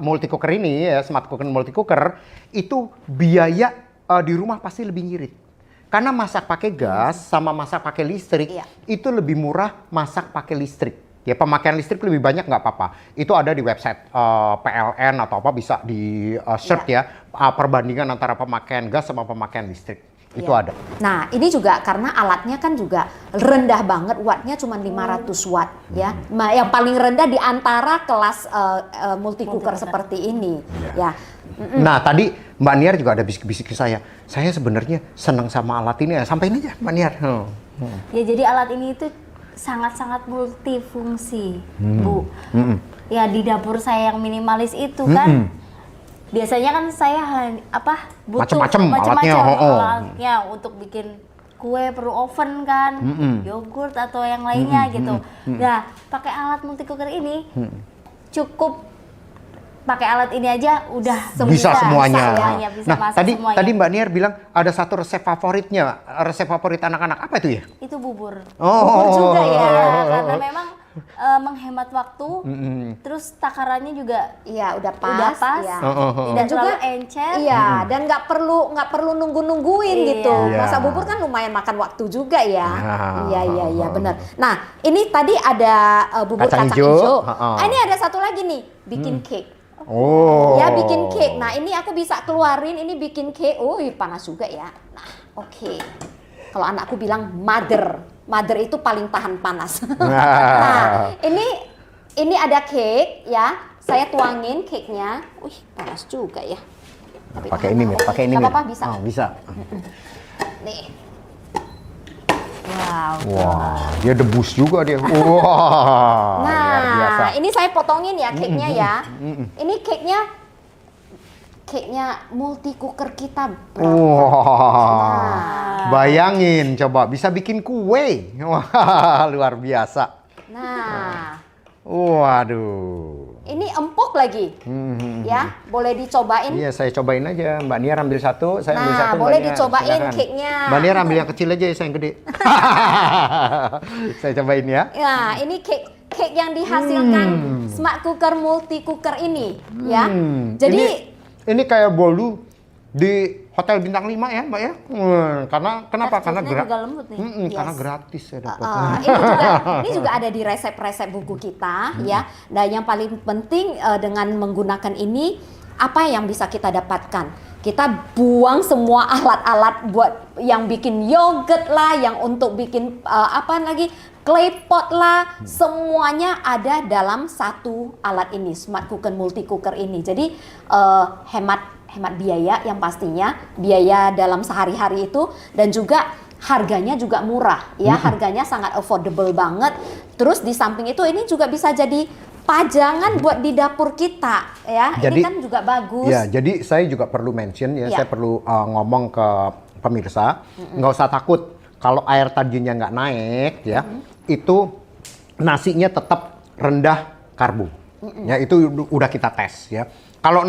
multi cooker ini ya, Smart Cooker Multi Cooker, itu biaya di rumah pasti lebih ngirit. Karena masak pakai gas sama masak pakai listrik, Iya. itu lebih murah masak pakai listrik. Ya pemakaian listrik lebih banyak nggak apa-apa. Itu ada di website PLN atau apa, bisa di search ya, perbandingan antara pemakaian gas sama pemakaian listrik. Itu iya. ada. Nah, ini juga karena alatnya kan juga rendah banget, wattnya cuma 500 watt ya. Yang paling rendah di antara kelas multi cooker seperti ini ya. Nah, tadi Mbak Niar juga ada bisik-bisik ke saya. Saya sebenarnya senang sama alat ini ya. Sampaikan aja Mbak Niar. Ya, jadi alat ini itu sangat-sangat multifungsi, Bu. Ya, di dapur saya yang minimalis itu kan, biasanya kan saya butuh Macem-macem alatnya, alatnya untuk bikin kue, perlu oven kan, yogurt atau yang lainnya gitu. Nah, pakai alat multi cooker ini cukup pakai alat ini aja udah Bisa semuanya. Bisa Nah, masak semuanya. tadi Mbak Niar bilang ada satu resep favoritnya, resep favorit anak-anak. Apa itu ya? Itu bubur. Oh. Bubur juga ya, karena memang menghemat waktu. Terus takarannya juga Iya, udah pas. udah pas. Ya. Tidak Dan juga terlalu encer. Iya, dan nggak perlu nungguin Iya. gitu. Iya. Masak bubur kan lumayan makan waktu juga ya. Ya. Iya benar. Nah, ini tadi ada bubur Kacang kacang hijau. hijau. Ini ada satu lagi nih, bikin cake. Oh. Ya, bikin cake. Nah, ini aku bisa keluarin, ini bikin cake. Panas juga ya. Nah, oke. Kalau anakku bilang mother itu paling tahan panas. Nah, ini ada cake ya. Saya tuangin cake-nya. Panas juga ya. Tapi Pakai ini, Mir. Pakai ini, nggak Mir. apa-apa, bisa. Oh, bisa. Nih. Wow. Wah, dia debus juga dia. Wah, luar biasa. Nah, ini saya potongin ya cake-nya ya. Ini cake-nya multi cooker kita. Wah, bayangin coba bisa bikin kue. Wah, luar biasa. Nah, Waduh. ini empuk lagi. Ya, boleh dicobain. Iya, saya cobain aja. Mbak Niar ambil satu, saya ambil Nah, satu. boleh Mbak Niar. dicobain Silakan. cake-nya. Mbak Niar ambil yang kecil aja, saya yang gede. Saya cobain ya. Nah, ini cake yang dihasilkan Smart Cooker Multi Cooker ini ya. Jadi ini kayak bolu di Hotel Bintang 5 ya, Mbak ya. Kenapa? Karena Teksturnya juga lembut nih. karena gratis saya dapat. ini juga ada di resep-resep buku kita ya. Dan yang paling penting dengan menggunakan ini, apa yang bisa kita dapatkan? Kita buang semua alat-alat buat yang bikin yogurt lah, yang untuk bikin clay pot lah, semuanya ada dalam satu alat ini, Smart Cooker Multi Cooker ini. Jadi hemat biaya yang pastinya, biaya dalam sehari-hari itu, dan juga harganya juga murah ya, harganya sangat affordable banget. Terus di samping itu ini juga bisa jadi pajangan buat di dapur kita ya. Jadi, ini kan juga bagus. Ya, jadi saya juga perlu mention ya, Ya. saya perlu ngomong ke pemirsa, nggak usah takut kalau air tajinnya nggak naik ya, itu nasinya tetap rendah karbo. Ya, itu udah kita tes ya. Kalau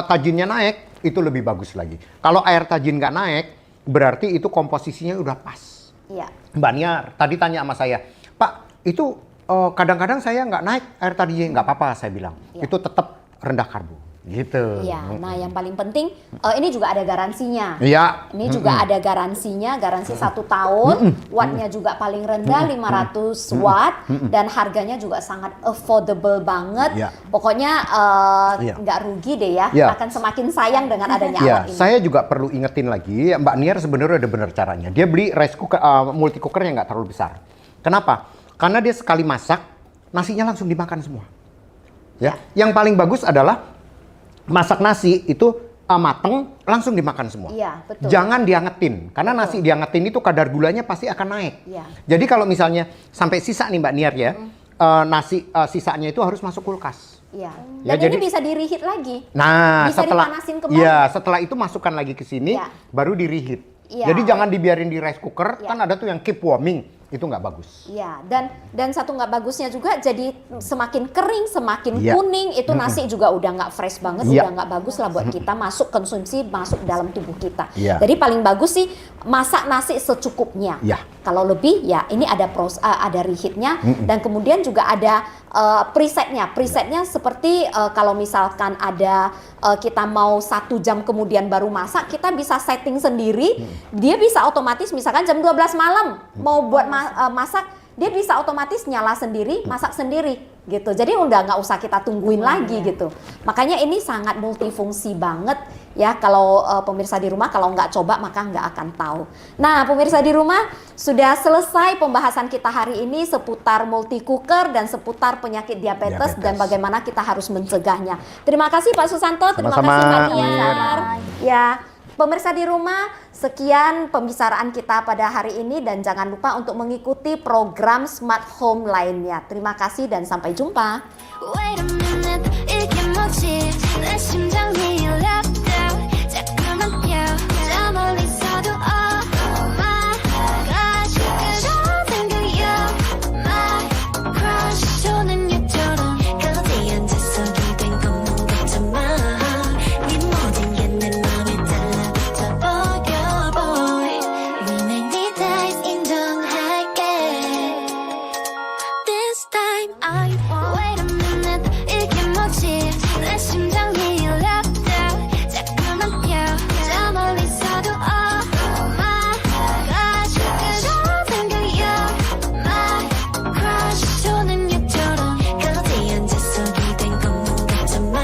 tajinnya naik, itu lebih bagus lagi. Kalau air tajin nggak naik, berarti itu komposisinya udah pas. Iya. Mbak Nia tadi tanya sama saya, Pak, itu kadang-kadang saya nggak naik air tajinnya, nggak apa-apa saya bilang. Ya. Itu tetap rendah karbo. Gitu. Iya, nah yang paling penting ini juga ada garansinya. Iya. Ini juga ada garansinya, garansi 1 tahun, wattnya juga paling rendah 500 watt, dan harganya juga sangat affordable banget. Iya. Pokoknya Iya. nggak rugi deh ya, Iya. akan semakin sayang dengan adanya Ya, alat ini. saya juga perlu ingetin lagi, Mbak Niar sebenarnya ada benar caranya. Dia beli rice cooker, multi cooker yang nggak terlalu besar. Kenapa? Karena dia sekali masak, nasinya langsung dimakan semua. Ya, yang paling bagus adalah masak nasi itu mateng langsung dimakan semua. Iya, betul. Jangan diangetin, karena nasi diangetin itu kadar gulanya pasti akan naik. Iya. Jadi kalau misalnya sampai sisa nih Mbak Niar ya, nasi sisanya itu harus masuk kulkas. Iya. Ya, Dan jadi- ini bisa di-reheat lagi. Nah, Bisa setelah dipanasin kembali. ya, setelah itu masukkan lagi ke sini, Ya. baru di reheat. Ya. Jadi jangan dibiarin di rice cooker, Ya. kan ada tuh yang keep warming, itu nggak bagus. Iya, dan satu nggak bagusnya juga jadi semakin kering, semakin Iya. kuning, itu nasi juga udah nggak fresh banget, Iya. udah nggak bagus lah buat kita masuk konsumsi, masuk dalam tubuh kita. Iya. Jadi paling bagus sih masak nasi secukupnya. Iya. Kalau lebih ya ini ada ada reheatnya, dan kemudian juga ada presetnya seperti kalau misalkan ada kita mau 1 jam kemudian baru masak, kita bisa setting sendiri, dia bisa otomatis misalkan jam 12 malam mau buat masak, dia bisa otomatis nyala sendiri, masak sendiri gitu. Jadi udah nggak usah kita tungguin lagi gitu. Makanya ini sangat multifungsi banget ya. Kalau pemirsa di rumah kalau nggak coba maka nggak akan tahu. Nah, pemirsa di rumah, sudah selesai pembahasan kita hari ini seputar multi cooker dan seputar penyakit diabetes dan bagaimana kita harus mencegahnya. Terima kasih Pak Susanto, terima Sama-sama, kasih Mbak Bu Niar. Ya, pemirsa di rumah, sekian pembicaraan kita pada hari ini, dan jangan lupa untuk mengikuti program Smart Home lainnya. Terima kasih dan sampai jumpa. Wait a minute, 이게 뭐지? 내 심장이 랩다. 자꾸만 뛰어. 저 멀리서도 oh my gosh. 그런 생각이야. My crush. 저는 얘처럼 거기 앉아서 기댄 것만 같지만 네 모든 게 내 맘에 달라붙어 보여 boy. 위내 네 다이스 인정할게. This time I won't. Wait a minute, 이게 뭐지? 내 심장이 랩다. 자꾸만 뛰어. 저 멀리서도 oh my gosh. 그런 생각이야. My crush. 저는 얘처럼 거기 앉아서 기댄 것만 같지만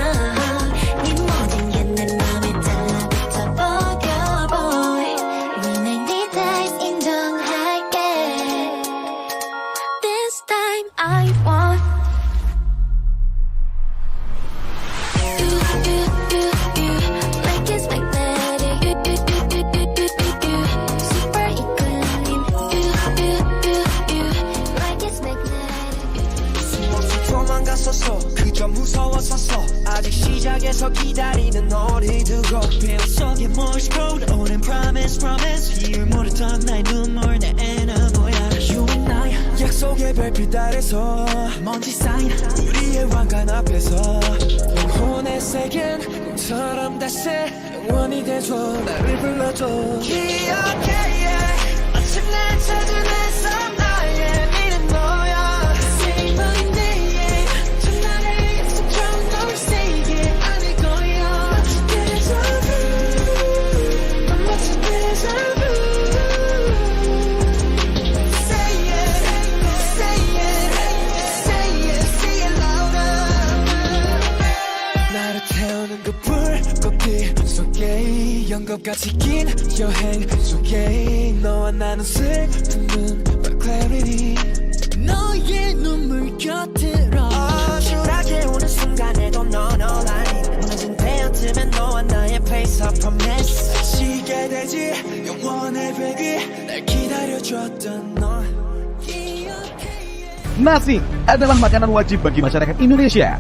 네 모든 게 내 맘에 달라붙어 보여 boy. 위내 네 다이스 인정할게. This time I want you, like it's magnetic. You, super equilibrium. You, like it's magnetic. 도망갔었어 그저 무서웠었어 아직 시작에서 기다리는 너를 두고 빗속에 Morse code 오랜 promise here 모르던 나의 눈물 내 애는 뭐야 You and I 약속의 별빛 아래서 먼지 쌓인 우리의 왕관 앞에서 영혼의 색은 꿈처럼 다시 영원히 돼줘 나를 불러줘 기억해 yeah. 마침내 찾은 햇살 나의 미래 너야 Say my name 전날의 약속처럼 널 say it 아닐 거야 마치 déjà vu 난 마치 déjà vu Say it say it say it say it louder 나를 태우는 그 불꽃빛 속에 연극같이 긴 여행 속에 너와 나는 슬픔은 but clarity 너의 눈물 곁으로 초라하게 오는 순간에도 넌 all I need 늦은 배어들 있으면 너와 나의 place I promise 시게 되지 영원의 baby 날 기다려줬던 너 Nasi adalah makanan wajib bagi masyarakat Indonesia.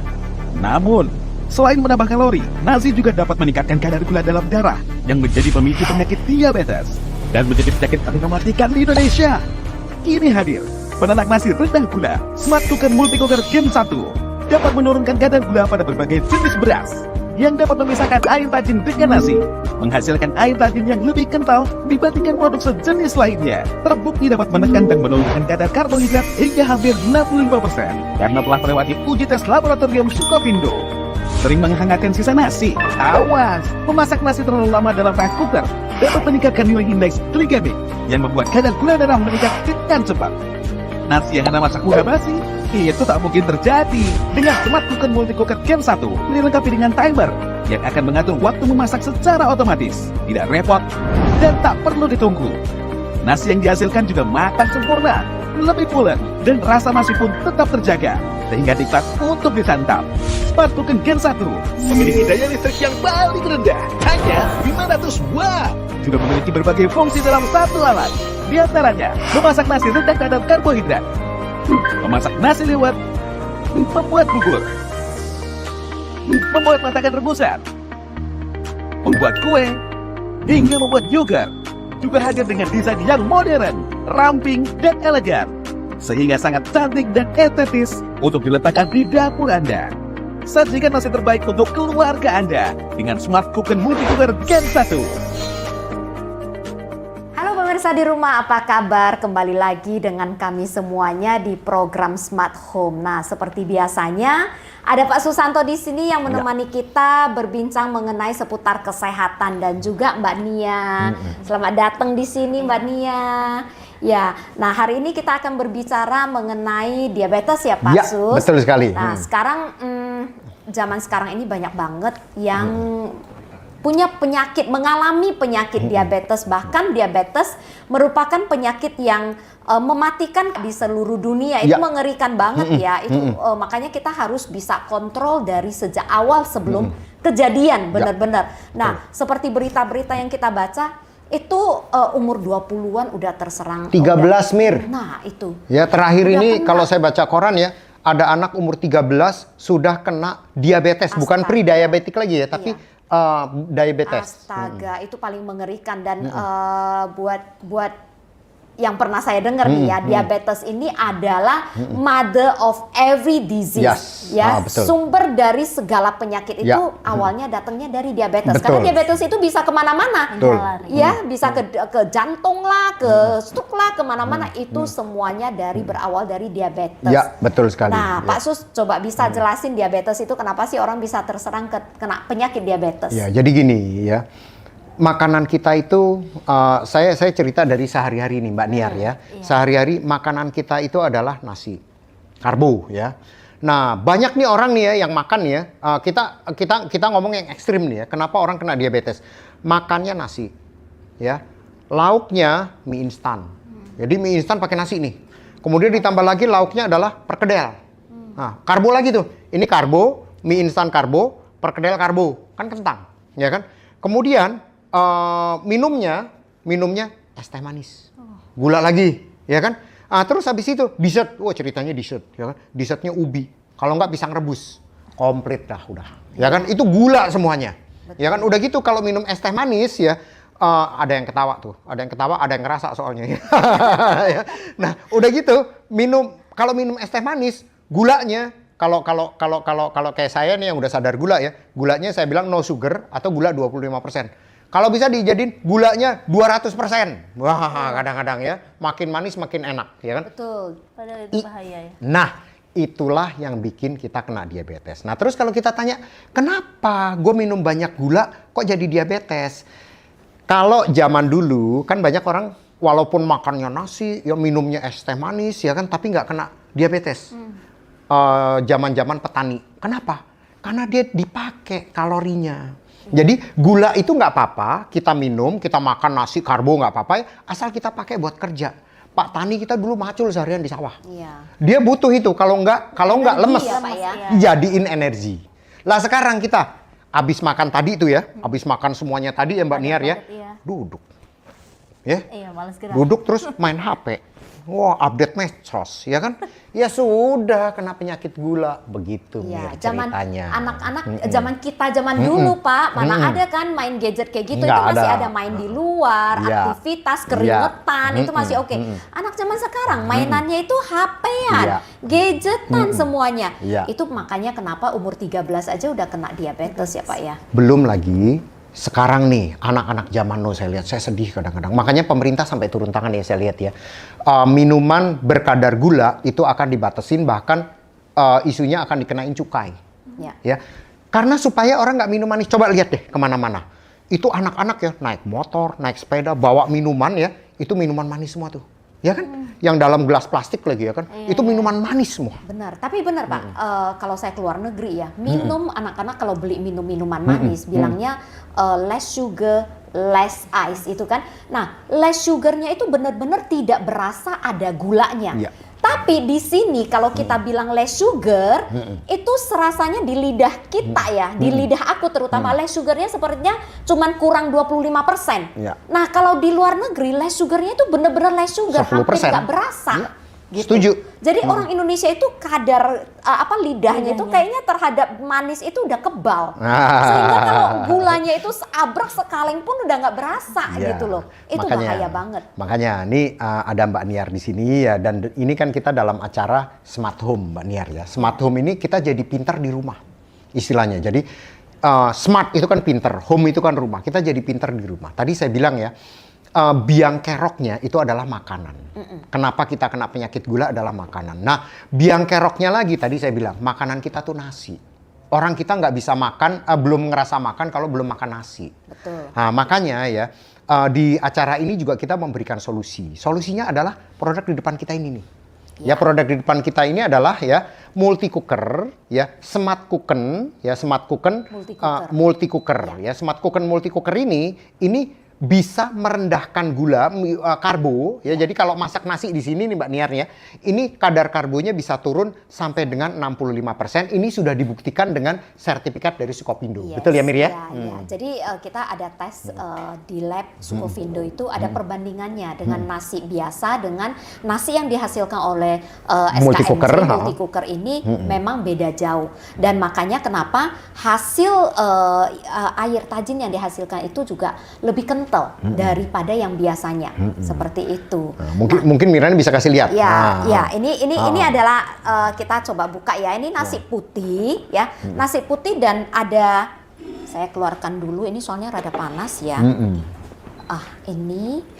Namun, selain menambah kalori, nasi juga dapat meningkatkan kadar gula dalam darah yang menjadi pemicu penyakit diabetes dan menjadi penyakit paling mematikan di Indonesia. Kini hadir penanak nasi rendah gula Smart Cooker Multi Cooker Gen 1 dapat menurunkan kadar gula pada berbagai jenis beras yang dapat memisahkan air tajin dengan nasi, menghasilkan air tajin yang lebih kental dibandingkan produk sejenis lainnya. Terbukti dapat menekan dan menurunkan kadar karbohidrat hingga hampir 65% karena telah melewati uji tes laboratorium Sukovindo. Sering menghangatkan sisa nasi? Awas! Memasak nasi terlalu lama dalam rice cooker dapat meningkatkan nilai indeks glikemik yang membuat kadar gula darah meningkat dengan cepat. Nasi yang Anda masak udah basi, itu tak mungkin terjadi. Dengan Smart Cooker Multi Cooker Gen 1 dilengkapi dengan timer yang akan mengatur waktu memasak secara otomatis, tidak repot dan tak perlu ditunggu. Nasi yang dihasilkan juga matang sempurna, lebih pulen dan rasa nasi pun tetap terjaga sehingga nikmat untuk disantap. Smart Cooker Gen 1 memiliki daya listrik yang paling rendah, hanya 500 watt. Sudah memiliki berbagai fungsi dalam satu alat. Di antaranya, memasak nasi rendah kadar karbohidrat, memasak nasi liwet, membuat bubur, membuat masakan rebusan, membuat kue, hingga membuat yogurt. Juga hadir dengan desain yang modern, ramping, dan elegan, sehingga sangat cantik dan estetis untuk diletakkan di dapur Anda. Sajikan nasi terbaik untuk keluarga Anda dengan Smart Cooker Multi Cooker Gen 1. Pemirsa di rumah, apa kabar? Kembali lagi dengan kami semuanya di program Smart Home. Nah, seperti biasanya ada Pak Susanto di sini yang menemani kita berbincang mengenai seputar kesehatan dan juga Mbak Nia. Selamat datang di sini Mbak Nia. Ya, nah hari ini kita akan berbicara mengenai diabetes ya Pak Sus. Betul sekali. Nah, sekarang zaman sekarang ini banyak banget yang punya penyakit, mengalami penyakit diabetes. Bahkan diabetes merupakan penyakit yang mematikan di seluruh dunia. Itu mengerikan banget ya. Itu makanya kita harus bisa kontrol dari sejak awal sebelum kejadian benar-benar. Nah, seperti berita-berita yang kita baca, itu umur 20-an udah terserang 13 Mir. Nah, itu. Ya, terakhir Udah ini kena. kalau saya baca koran ya, ada anak umur 13 sudah kena diabetes, bukan Astaga. pre-diabetik lagi ya, tapi diabetes. Astaga, itu paling mengerikan dan buat yang pernah saya dengar nih ya, diabetes ini adalah mother of every disease. Yes. Ya, Betul. sumber dari segala penyakit itu awalnya datangnya dari diabetes. Betul. Karena diabetes itu bisa kemana-mana. Betul. Ya, bisa ke jantung lah, ke stroke lah, kemana-mana. Itu semuanya berawal dari diabetes. Ya, betul sekali. Nah, Pak Sus, coba bisa jelasin diabetes itu kenapa sih orang bisa terserang kena penyakit diabetes? Ya, jadi gini ya. Makanan kita itu, saya cerita dari sehari-hari nih Mbak Niar ya. Sehari-hari makanan kita itu adalah nasi, karbo ya. Nah, banyak nih orang nih ya yang makan ya. Kita ngomong yang ekstrim nih ya. Kenapa orang kena diabetes? Makannya nasi, ya. Lauknya mie instan. Jadi mie instan pakai nasi nih. Kemudian ditambah lagi lauknya adalah perkedel. Nah, karbo lagi tuh. Ini karbo, mie instan karbo, perkedel karbo, kan kentang, ya kan? Kemudian minumnya es teh manis, gula lagi, ya kan? Terus habis itu dessert, ceritanya dessert, ya kan? Dessertnya ubi, kalau nggak pisang rebus, komplit dah udah, ya kan? Itu gula semuanya, ya kan? Udah gitu kalau minum es teh manis ya, ada yang ketawa tuh, ada yang ngerasa soalnya, ya. Nah udah gitu kalau minum es teh manis, gulanya kalau kayak saya nih yang udah sadar gula ya, gulanya saya bilang no sugar atau gula 25%. Kalau bisa dijadiin gulanya 200%. Wah, kadang-kadang ya, makin manis makin enak, ya kan? Betul. Padahal itu bahaya ya. Nah, itulah yang bikin kita kena diabetes. Nah, terus kalau kita tanya, kenapa gue minum banyak gula kok jadi diabetes? Kalau zaman dulu kan banyak orang walaupun makannya nasi, ya minumnya es teh manis, ya kan, tapi nggak kena diabetes. Zaman-zaman petani. Kenapa? Karena dia dipakai kalorinya. Jadi gula itu nggak apa-apa, kita minum, kita makan nasi, karbo nggak apa-apa ya, asal kita pakai buat kerja. Pak Tani kita dulu macul seharian di sawah. Iya. Dia butuh itu, kalau nggak lemes, ya, Pak, ya. jadiin energi. Lah sekarang kita Abis makan tadi itu ya, abis makan semuanya tadi ya Mbak Padat Niar ya, banget, iya. duduk. Ya, Iya, males gerak. duduk terus main HP. Wah, update medsos, ya kan? Ya sudah, kena penyakit gula. Begitu Ya, Mir zaman ceritanya. anak-anak, zaman kita zaman dulu Pak, mana ada kan main gadget kayak gitu, Nggak itu masih ada. ada main di luar, Iya. aktivitas, keringetan, Iya. itu masih oke. Anak zaman sekarang mainannya itu HP-an, Iya. gadgetan semuanya. Iya. Itu makanya kenapa umur 13 aja udah kena diabetes ya Pak ya. Belum lagi sekarang nih anak-anak zaman now saya lihat, saya sedih kadang-kadang. Makanya pemerintah sampai turun tangan ya saya lihat ya. Minuman berkadar gula itu akan dibatasin, bahkan isunya akan dikenain cukai. Ya. Ya, karena supaya orang nggak minum manis. Coba lihat deh kemana-mana. Itu anak-anak ya naik motor, naik sepeda, bawa minuman ya. Itu minuman manis semua tuh. Ya kan? Yang dalam gelas plastik lagi ya kan? Itu minuman manis semua. Benar, tapi benar Pak, kalau saya keluar negeri ya, minum anak-anak kalau beli minuman manis, bilangnya less sugar, less ice itu kan. Nah, less sugarnya itu benar-benar tidak berasa ada gulanya. Iya. Tapi di sini kalau kita bilang less sugar, itu serasanya di lidah kita ya, di lidah aku terutama less sugarnya sepertinya cuman kurang 25%. Iya. Nah, kalau di luar negeri less sugarnya itu benar-benar less sugar, hampir 10%. nggak berasa. Iya. Gitu. Setuju. Jadi orang Indonesia itu kadar lidahnya itu kayaknya terhadap manis itu udah kebal. Sehingga kalau gulanya itu seabrek sekaleng pun udah nggak berasa Ya, gitu loh. Itu bahaya banget. Makanya ini ada Mbak Niar di sini ya, dan ini kan kita dalam acara Smart Home Mbak Niar ya. Smart Home ini kita jadi pintar di rumah istilahnya. Jadi smart itu kan pintar, home itu kan rumah. Kita jadi pintar di rumah. Tadi saya bilang ya, biang keroknya itu adalah makanan. Kenapa kita kena penyakit gula adalah makanan. Nah, biang keroknya lagi tadi saya bilang, makanan kita tuh nasi. Orang kita nggak bisa makan, belum ngerasa makan kalau belum makan nasi. Betul. Nah, makanya ya, di acara ini juga kita memberikan solusi. Solusinya adalah produk di depan kita ini nih. Ya, produk di depan kita ini adalah ya multi cooker, ya smart cooker, ya smart cooker, multi cooker, ya smart cooker multi cooker ini bisa merendahkan gula, karbo ya. Jadi kalau masak nasi di sini nih Mbak Niar ya, ini kadar karbonya bisa turun sampai dengan 65%. Ini sudah dibuktikan dengan sertifikat dari Sukopindo. Yes, Betul ya Mir ya? Ya. Jadi kita ada tes di lab Sukovindo itu ada perbandingannya dengan nasi biasa dengan nasi yang dihasilkan oleh Multi SKMC cooker, multi cooker ini memang beda jauh. Dan makanya kenapa hasil air tajin yang dihasilkan itu juga lebih kental daripada yang biasanya. Seperti itu. Nah, mungkin Mirani bisa kasih lihat. Ya, ya. Ini adalah kita coba buka ya. Ini nasi putih ya. Nasi putih dan ada, saya keluarkan dulu. Ini soalnya rada panas ya. Ini.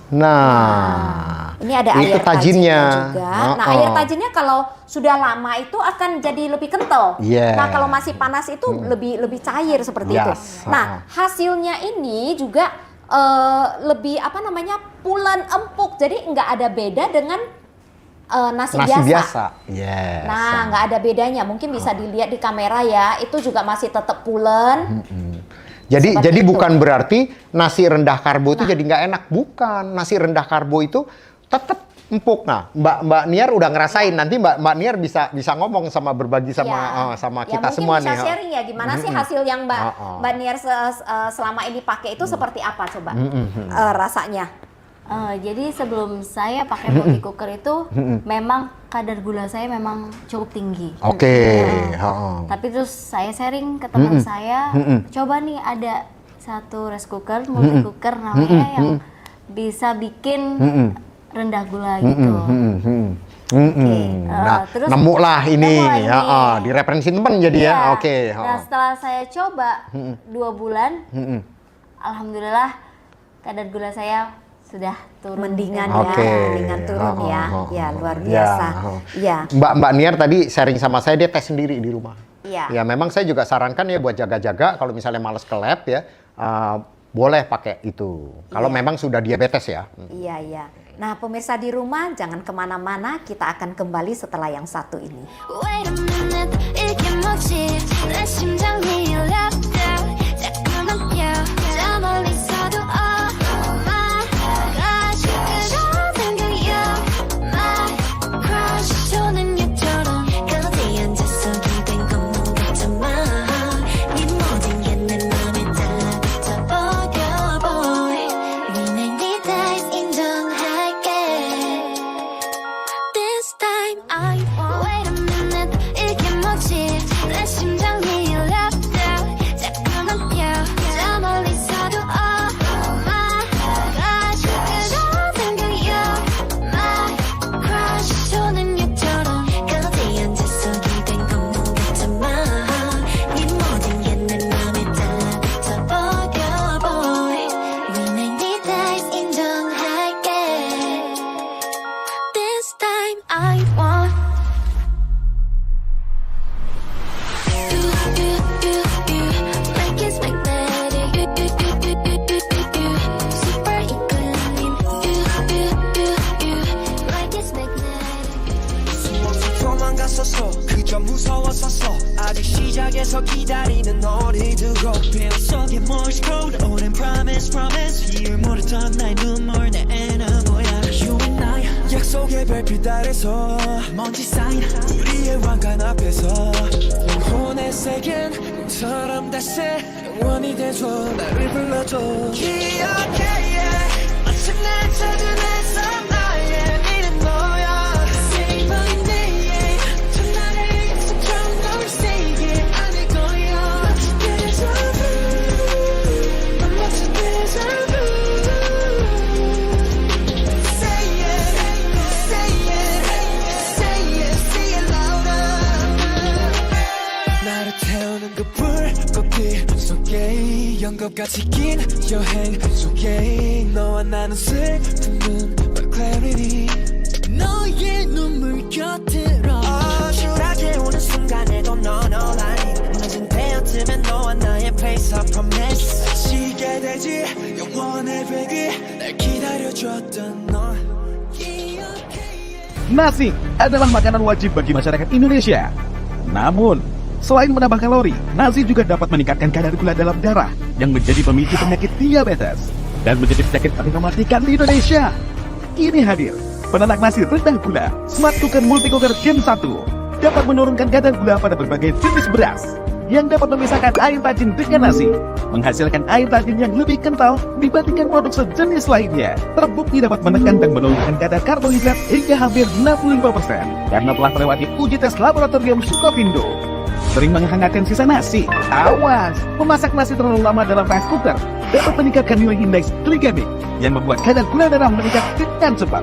Nah, ini ada itu air tajinnya juga. Nah, air Oh. tajinnya kalau sudah lama itu akan jadi lebih kental. Yeah. Nah, kalau masih panas itu lebih cair seperti itu. Yes. Nah, hasilnya ini juga lebih pulen empuk. Jadi nggak ada beda dengan nasi biasa. Yes. Nah, nggak ada bedanya. Mungkin bisa dilihat di kamera ya. Itu juga masih tetap pulen. Jadi Seperti itu. bukan berarti nasi rendah karbo itu jadi nggak enak. Bukan, nasi rendah karbo itu tetap empuk. Nah, Mbak Niar udah ngerasain. Nanti Mbak Niar bisa ngomong sama berbagi sama sama kita semua nih. Mungkin bisa sharing ya gimana sih hasil yang Mbak Niar selama ini pakai itu seperti apa coba rasanya? Jadi sebelum saya pakai multi cooker itu memang kadar gula saya memang cukup tinggi. Oke. Tapi terus saya sharing ke teman saya, coba nih ada satu rice cooker, multi cooker namanya yang bisa bikin rendah gula gitu. Nah, terus nemu lah ini, nemu lah ini. di referensi teman jadi ya. Iya. Oke. Nah setelah saya coba 2 bulan, alhamdulillah kadar gula saya sudah turun. Mendingan Oke. ya, mendingan turun ya. Ya, luar biasa. Iya. Mbak Niar tadi sharing sama saya, dia tes sendiri di rumah. Iya. Ya memang saya juga sarankan ya buat jaga-jaga kalau misalnya males ke lab ya, boleh pakai itu. Kalau memang sudah diabetes ya. Iya, iya. Nah, pemirsa di rumah jangan kemana-mana, kita akan kembali setelah yang satu ini. Wait a minute, 이게 뭐지? 내 심장이 울렸다. 자꾸만 뛰어, 저 멀리서도 oh my gosh, 그런 생각이야. My crush, 저는 얘처럼 거기 앉아서 기댄 것만 같지만 시작에서 기다리는 너를 두고 빈 속에 Morse code 오랜 promise 이유 모르던 나의 눈물 내 애는 뭐야 You and I 약속의 별빛 아래서 먼지 쌓인 우리의 왕관 앞에서 영혼의 색은 꿈처럼 다시 영원히 돼줘 나를 불러줘 기억해 마침 날 찾은 햇살 나의 미는 너야 Say my name 첫날의 약속처럼 널 세게 안을 거야 Deja vu 난 마치 Deja vu Say it say it say it louder 나를 태우는 그 불꽃길 속에 연극같이 긴 여행 속에 너와 나는 슬픔은 but clarity 너의 눈물 곁으로 초라하게 오는 순간에도 넌 all I need 늦은 때였으면 너와 나의 place I promise 지게 되지 영원의 백이 날 기다려줬던 넌 Nasi adalah makanan wajib bagi masyarakat Indonesia. Namun, selain menambah kalori, nasi juga dapat meningkatkan kadar gula dalam darah yang menjadi pemicu penyakit diabetes dan menjadi penyakit paling mematikan di Indonesia. Kini hadir penanak nasi rendah gula Smart Cooker Multi Cooker Gen 1 dapat menurunkan kadar gula pada berbagai jenis beras yang dapat memisahkan air tajin dengan nasi, menghasilkan air tajin yang lebih kental dibandingkan produk sejenis lainnya. Terbukti dapat menekan dan menurunkan kadar karbohidrat hingga hampir 65% karena telah melewati uji tes laboratorium Sukovindo. Sering menghangatkan sisa nasi? Awas, memasak nasi terlalu lama dalam rice cooker dapat meningkatkan nilai indeks glikemik yang membuat kadar gula darah meningkat dengan cepat.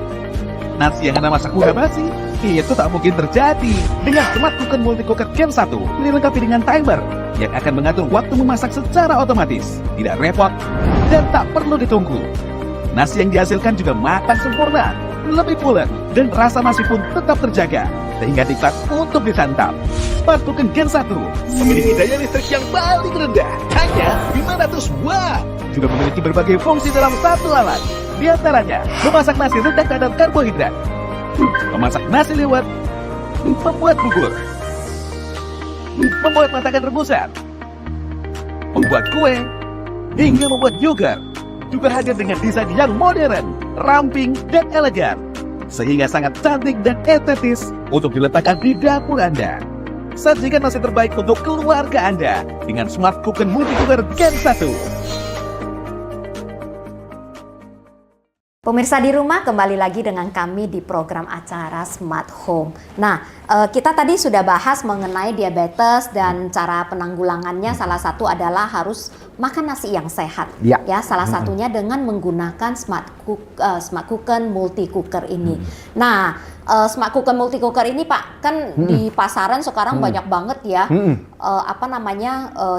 Nasi yang Anda masak gula basi, itu tak mungkin terjadi. Dengan Smart Cooker Multi Cooker Gen 1 dilengkapi dengan timer yang akan mengatur waktu memasak secara otomatis, tidak repot dan tak perlu ditunggu. Nasi yang dihasilkan juga matang sempurna, lebih pulen dan rasa nasi pun tetap terjaga sehingga nikmat untuk disantap. Smart Cooker Gen 1 memiliki daya listrik yang paling rendah, hanya 500 watt. Juga memiliki berbagai fungsi dalam satu alat. Di antaranya, memasak nasi rendah kadar karbohidrat, memasak nasi lewat, membuat bubur, membuat masakan rebusan, membuat kue, hingga membuat yogurt. Juga hadir dengan desain yang modern, ramping, dan elegan, sehingga sangat cantik dan estetis untuk diletakkan di dapur Anda. Sajikan nasi terbaik untuk keluarga Anda dengan Smart Cooker Multi Cooker Gen 1. Pemirsa di rumah, kembali lagi dengan kami di program acara Smart Home. Nah, kita tadi sudah bahas mengenai diabetes dan cara penanggulangannya. Salah satu adalah harus makan nasi yang sehat. Ya. Salah satunya dengan menggunakan Smart Cooker Multi Cooker ini. Nah, Smart Cooker Multi Cooker ini Pak, kan di pasaran sekarang banyak banget ya,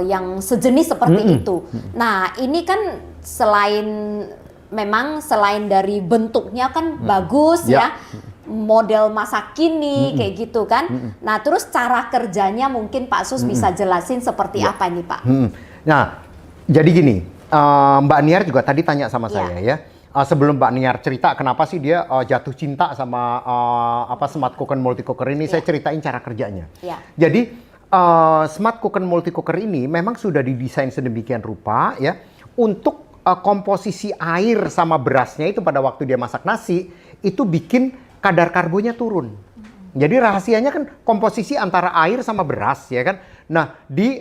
yang sejenis seperti itu. Nah, ini kan selain dari bentuknya kan bagus ya, model masa kini kayak gitu kan. Nah, terus cara kerjanya mungkin Pak Sus bisa jelasin seperti apa ini Pak? Nah, jadi gini, Mbak Niar juga tadi tanya sama saya ya. Sebelum Mbak Niar cerita kenapa sih dia jatuh cinta sama Smart Cooker Multi Cooker ini, saya ceritain cara kerjanya. Jadi Smart Cooker Multi Cooker ini memang sudah didesain sedemikian rupa ya untuk komposisi air sama berasnya itu pada waktu dia masak nasi itu bikin kadar karbonya turun. Jadi rahasianya kan komposisi antara air sama beras ya kan. Nah di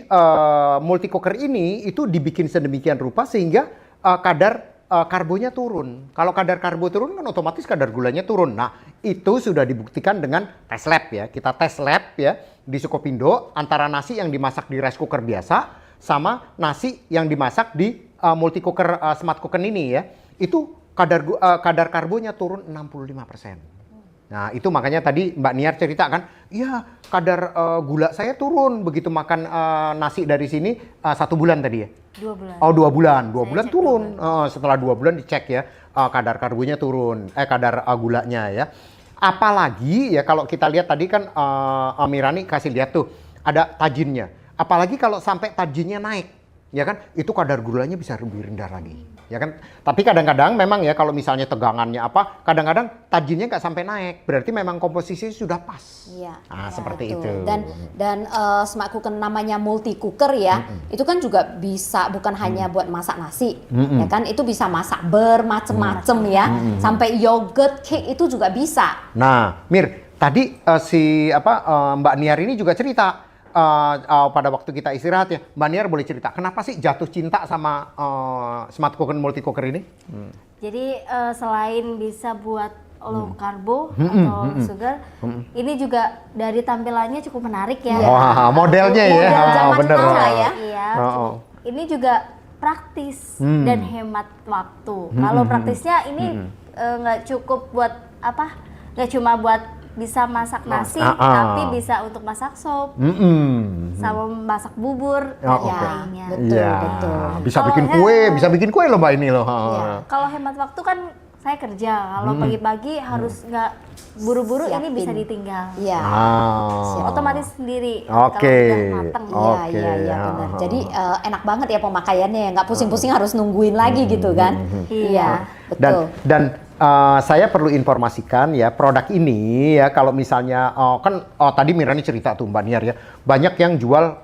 multi cooker ini itu dibikin sedemikian rupa sehingga kadar karbonya turun. Kalau kadar karbo turun kan otomatis kadar gulanya turun. Nah itu sudah dibuktikan dengan tes lab ya. Kita tes lab ya di Sukopindo antara nasi yang dimasak di rice cooker biasa sama nasi yang dimasak di multi cooker Smart Cooker ini ya, itu kadar karbonya turun 65%. Nah itu makanya tadi Mbak Niar cerita kan, iya kadar gula saya turun begitu makan nasi dari sini 1 bulan tadi ya? 2 bulan. Oh 2 bulan, 2 bulan turun. Setelah 2 bulan dicek ya, kadar karbonya turun, kadar gulanya ya. Apalagi ya kalau kita lihat tadi kan Mirani kasih lihat tuh ada tajinnya. Apalagi kalau sampai tajinnya naik. ya kan? Itu kadar gulanya bisa lebih rendah lagi, ya kan? Tapi kadang-kadang memang ya kalau misalnya tegangannya apa, kadang-kadang tajinnya nggak sampai naik, berarti memang komposisinya sudah pas. Iya. Nah, ya, seperti betul. itu. Dan smart cooker namanya multi cooker ya, itu kan juga bisa bukan hanya buat masak nasi, ya kan? Itu bisa masak bermacam-macam ya, sampai yogurt, cake itu juga bisa. Nah, Mir, tadi Mbak Niar ini juga cerita pada waktu kita istirahat ya. Mbak Niar boleh cerita, kenapa sih jatuh cinta sama smart cooker multi cooker ini? Jadi selain bisa buat low karbo atau sugar, ini juga dari tampilannya cukup menarik ya. Wah, modelnya ya. Model zaman Bener. now lah ya. Iya. Oh. Ini juga praktis dan hemat waktu. Kalau praktisnya ini nggak cukup buat apa? Nggak cuma buat bisa masak nasi, tapi bisa untuk masak sop, sama masak bubur dan oke. lainnya. Betul, Iya. betul. Bisa Kalau bikin kue loh Mbak ini loh. Iya. Kalau hemat waktu kan saya kerja, kalau pagi-pagi harus nggak buru-buru, ini Siapin. bisa ditinggal. Iya. Otomatis sendiri. Oke. Kalau udah mateng. Iya, Oke, iya, iya, ya. benar. Jadi enak banget ya pemakaiannya, nggak pusing-pusing harus nungguin lagi gitu kan? Iya, betul. Dan saya perlu informasikan ya, produk ini ya, kalau misalnya tadi Mirani cerita tuh Mbak Niar ya, banyak yang jual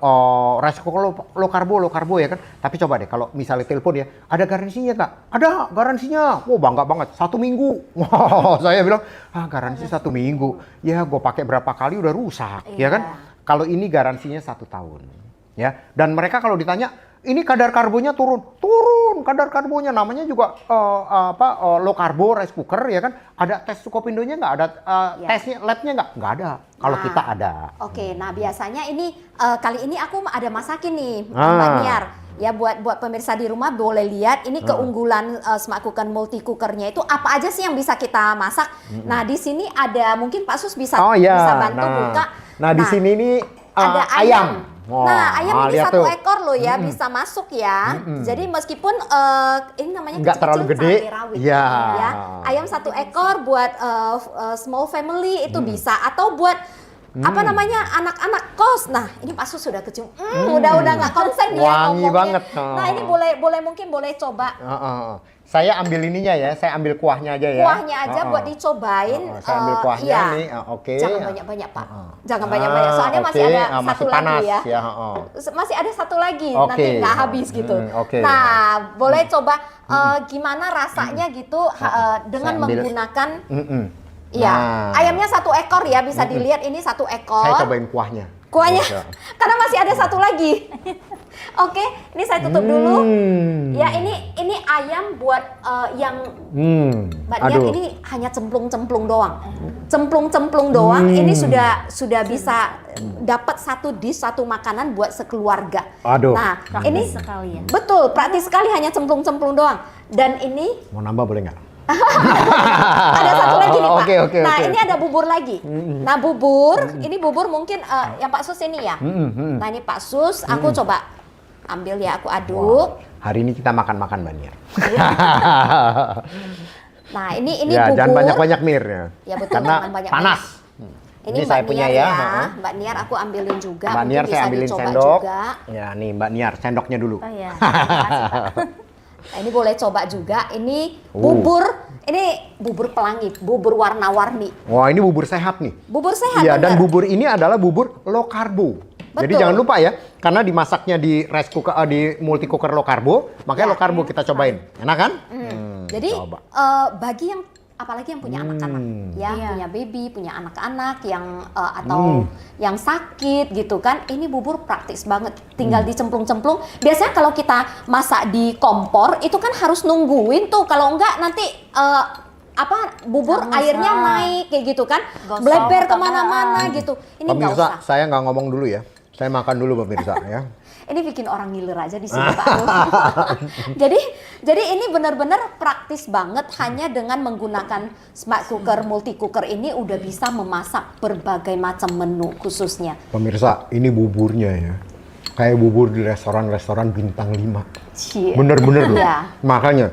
rice cooker low karbo ya kan. Tapi coba deh kalau misalnya telepon ya, ada garansinya nggak? Ada garansinya. Wow, bangga banget, 1 minggu. Wow, saya bilang, garansi 1 minggu. Ya gue pakai berapa kali udah rusak, ya kan? Kalau ini garansinya 1 tahun. Ya, dan mereka kalau ditanya, ini kadar karbonya turun kadar karbonya, namanya juga low karbo rice cooker ya kan. Ada tes Sukopindonya nggak? Ada tesnya, labnya nggak ada. Kalau Nah, kita ada. Oke, nah biasanya ini kali ini aku ada masakin nih Mbak Niar. Ya buat pemirsa di rumah boleh lihat ini keunggulan smart cooker multi cookernya itu apa aja sih yang bisa kita masak. Nah di sini ada mungkin Pak Sus bisa bantu buka. Nah di sini nih ada ayam. Wah, Nah ayam ini lihat 1 tuh. ekor loh ya, bisa masuk ya. Jadi meskipun ini namanya Nggak terlalu kecil-kecil gede, cabai rawit. ya. Ya, ayam 1 ekor buat small family itu bisa, atau buat apa namanya anak-anak kos. Nah ini Pak Sus sudah kecium, udah nggak konsen dia Wangi ngomongnya. banget. Nah ini mungkin boleh coba Saya ambil ininya ya, saya ambil kuahnya aja ya. kuahnya aja buat dicobain. Saya ambil kuahnya iya. nih, oke. Jangan banyak-banyak Pak, jangan banyak-banyak. Soalnya masih oke. ada Masih satu panas, lagi ya. ya. Masih ada 1 lagi, Oke. nanti nggak habis gitu. Oke. Nah boleh coba gimana rasanya gitu dengan Saya ambil. menggunakan. Nah. Iya, ayamnya 1 ekor ya, bisa dilihat ini 1 ekor. Saya cobain kuahnya. Kuahnya, Oke. karena masih ada 1 lagi. Oke, ini saya tutup dulu. Ya ini ayam buat yang Mbak Niar ini hanya cemplung-cemplung doang. Cemplung-cemplung doang ini sudah bisa dapat 1 dish, 1 makanan buat sekeluarga. Aduh. Nah, ini Sekali ya. betul praktis sekali, hanya cemplung-cemplung doang. Dan ini Mau nambah boleh nggak? ada 1 lagi nih Pak. Oke. Nah ini ada bubur lagi. Nah ini bubur mungkin yang Pak Sus ini ya. Nah ini Pak Sus, aku coba ambil ya, aku aduk. Hari ini kita makan-makan Mbak Niar. Nah ini Ya, bubur. jangan banyak-banyak Mir ya. Ya betul, Karena jangan banyak-banyak. panas. Ini Ini saya Mbak punya Niar ya. ya. Mbak Niar aku ambilin juga. Mbak mungkin Niar saya bisa ambilin dicoba sendok. juga. Ya nih Mbak Niar, sendoknya dulu. Oh iya. Makasih, Pak. Nah, ini boleh coba juga. Ini bubur. Ini bubur pelangi, bubur warna-warni. Wah ini bubur sehat nih. Bubur sehat. Iya, dan bener. bubur ini adalah bubur low karbo. Jadi Betul. jangan lupa ya, karena dimasaknya di rice cooker, di multi cooker low karbo, makanya Ya. low karbo kita cobain. Enak kan? Jadi coba. bagi yang apalagi yang punya anak-anak, ya Iya. punya baby, punya anak-anak yang atau yang sakit gitu kan, ini bubur praktis banget, tinggal dicemplung-cemplung. Biasanya kalau kita masak di kompor itu kan harus nungguin tuh, kalau enggak nanti bubur Hangus, airnya naik kayak gitu kan, Gosong, bleber atau kemana-mana gitu. Ini nggak Pemirsa, usah. saya nggak ngomong dulu ya. Saya makan dulu pemirsa ya. Ini bikin orang ngiler aja di sini Pak. jadi ini benar-benar praktis banget, hanya dengan menggunakan smart cooker multi cooker ini udah bisa memasak berbagai macam menu khususnya. Pemirsa, ini buburnya ya. Kayak bubur di restoran-restoran bintang 5. Cie. Bener-bener loh. Ya. Makanya,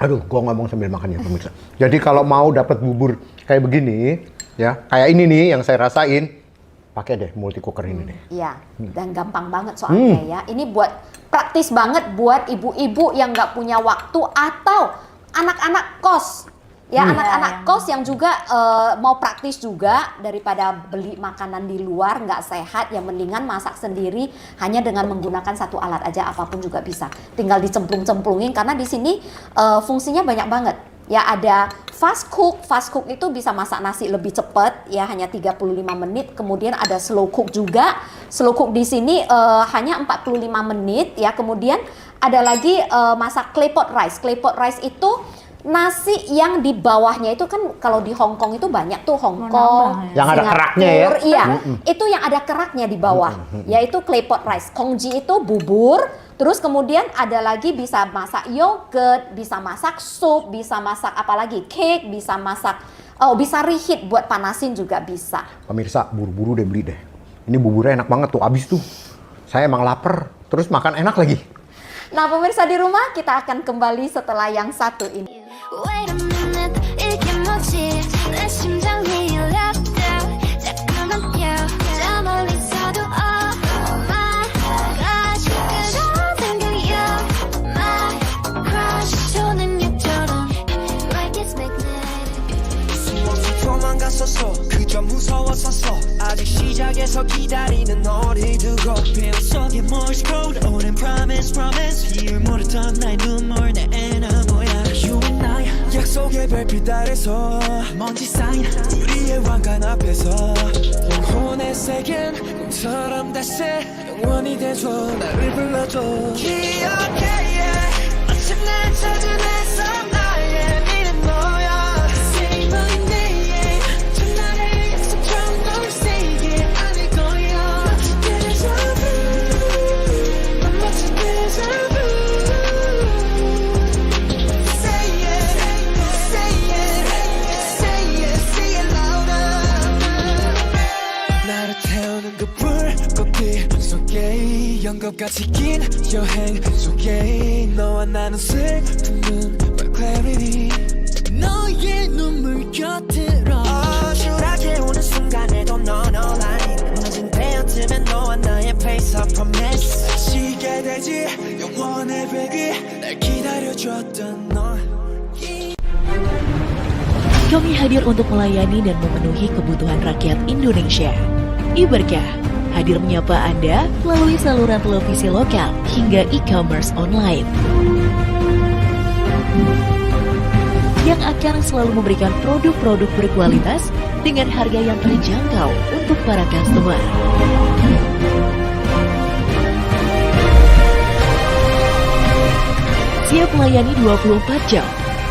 aduh, gua ngomong sambil makan ya pemirsa. Jadi kalau mau dapat bubur kayak begini, ya, kayak ini nih yang saya rasain, pakai deh multi cooker ini deh. Iya, dan gampang banget soalnya ya. Ini buat praktis banget buat ibu-ibu yang nggak punya waktu atau anak-anak kos. Ya, anak-anak kos yang juga mau praktis juga daripada beli makanan di luar nggak sehat, yang mendingan masak sendiri hanya dengan menggunakan satu alat aja, apapun juga bisa. Tinggal dicemplung-cemplungin karena di sini fungsinya banyak banget. Ya, ada fast cook itu bisa masak nasi lebih cepat ya, hanya 35 menit. Kemudian ada slow cook juga. Slow cook di sini hanya 45 menit ya. Kemudian ada lagi masak claypot rice. Claypot rice itu nasi yang di bawahnya itu kan, kalau di Hong Kong itu banyak tuh Hong Kong, yang ada keraknya ya. Iya, itu yang ada keraknya di bawah, yaitu claypot rice. Kongji itu bubur, terus kemudian ada lagi bisa masak yogurt, bisa masak sup, bisa masak apalagi cake, bisa masak, bisa reheat buat panasin juga bisa. Pemirsa, buru-buru deh beli deh. Ini buburnya enak banget tuh, abis tuh. Saya emang lapar, terus makan enak lagi. Nah, pemirsa di rumah, kita akan kembali setelah yang satu ini. Wait a minute, 이게 뭐지? 내 심장이 랩다. 자꾸만 뛰어. 저 멀리서도 oh my gosh. 그런 생각이 oh my crush. 조는 육처럼 like it's magnetic. 수없이 도망갔었어 그저 무서웠었어 아직 시작에서 기다리는 너를 두고 bil 속에 Morse code 오랜 promise 희을 모르던 나의 눈물 내 애나 뭐야 You and I 약속의 별빛 아래서 먼지 쌓인 우리의 왕관 앞에서 영혼의 세계는 꿈처럼 다시 영원히 돼줘 나를 불러줘 기억해 yeah. 마침 날 찾아내서 나의 미는 너야 Say my name 전날의 약속처럼 널 세게 안을 거야 Deja vu 난 마치 deja vu Say it Say it Say it Say it louder 나를 태우는 그 불꽃빛 속에 연극같이 긴 여행 속에 너와 나는 슬픔은 But clarity 너의 눈물 곁으로 추락해 오는 순간에도 넌 all I need 무너진 베어틈에 너와 나의 face of promise 시게 되지 영원의 베기 날 기다려줬던 너 Kami hadir untuk melayani dan memenuhi kebutuhan rakyat Indonesia. Iberkah hadir menyapa Anda melalui saluran televisi lokal hingga e-commerce online yang akan selalu memberikan produk-produk berkualitas dengan harga yang terjangkau untuk para customer. Siap melayani 24 jam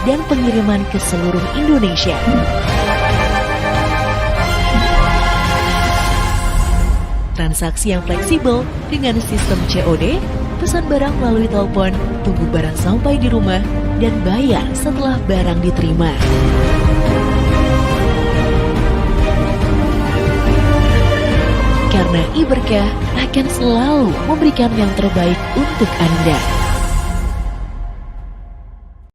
dan pengiriman ke seluruh Indonesia. Transaksi yang fleksibel dengan sistem COD, pesan barang melalui telepon, tunggu barang sampai di rumah, dan bayar setelah barang diterima. Karena Iberkah akan selalu memberikan yang terbaik untuk Anda.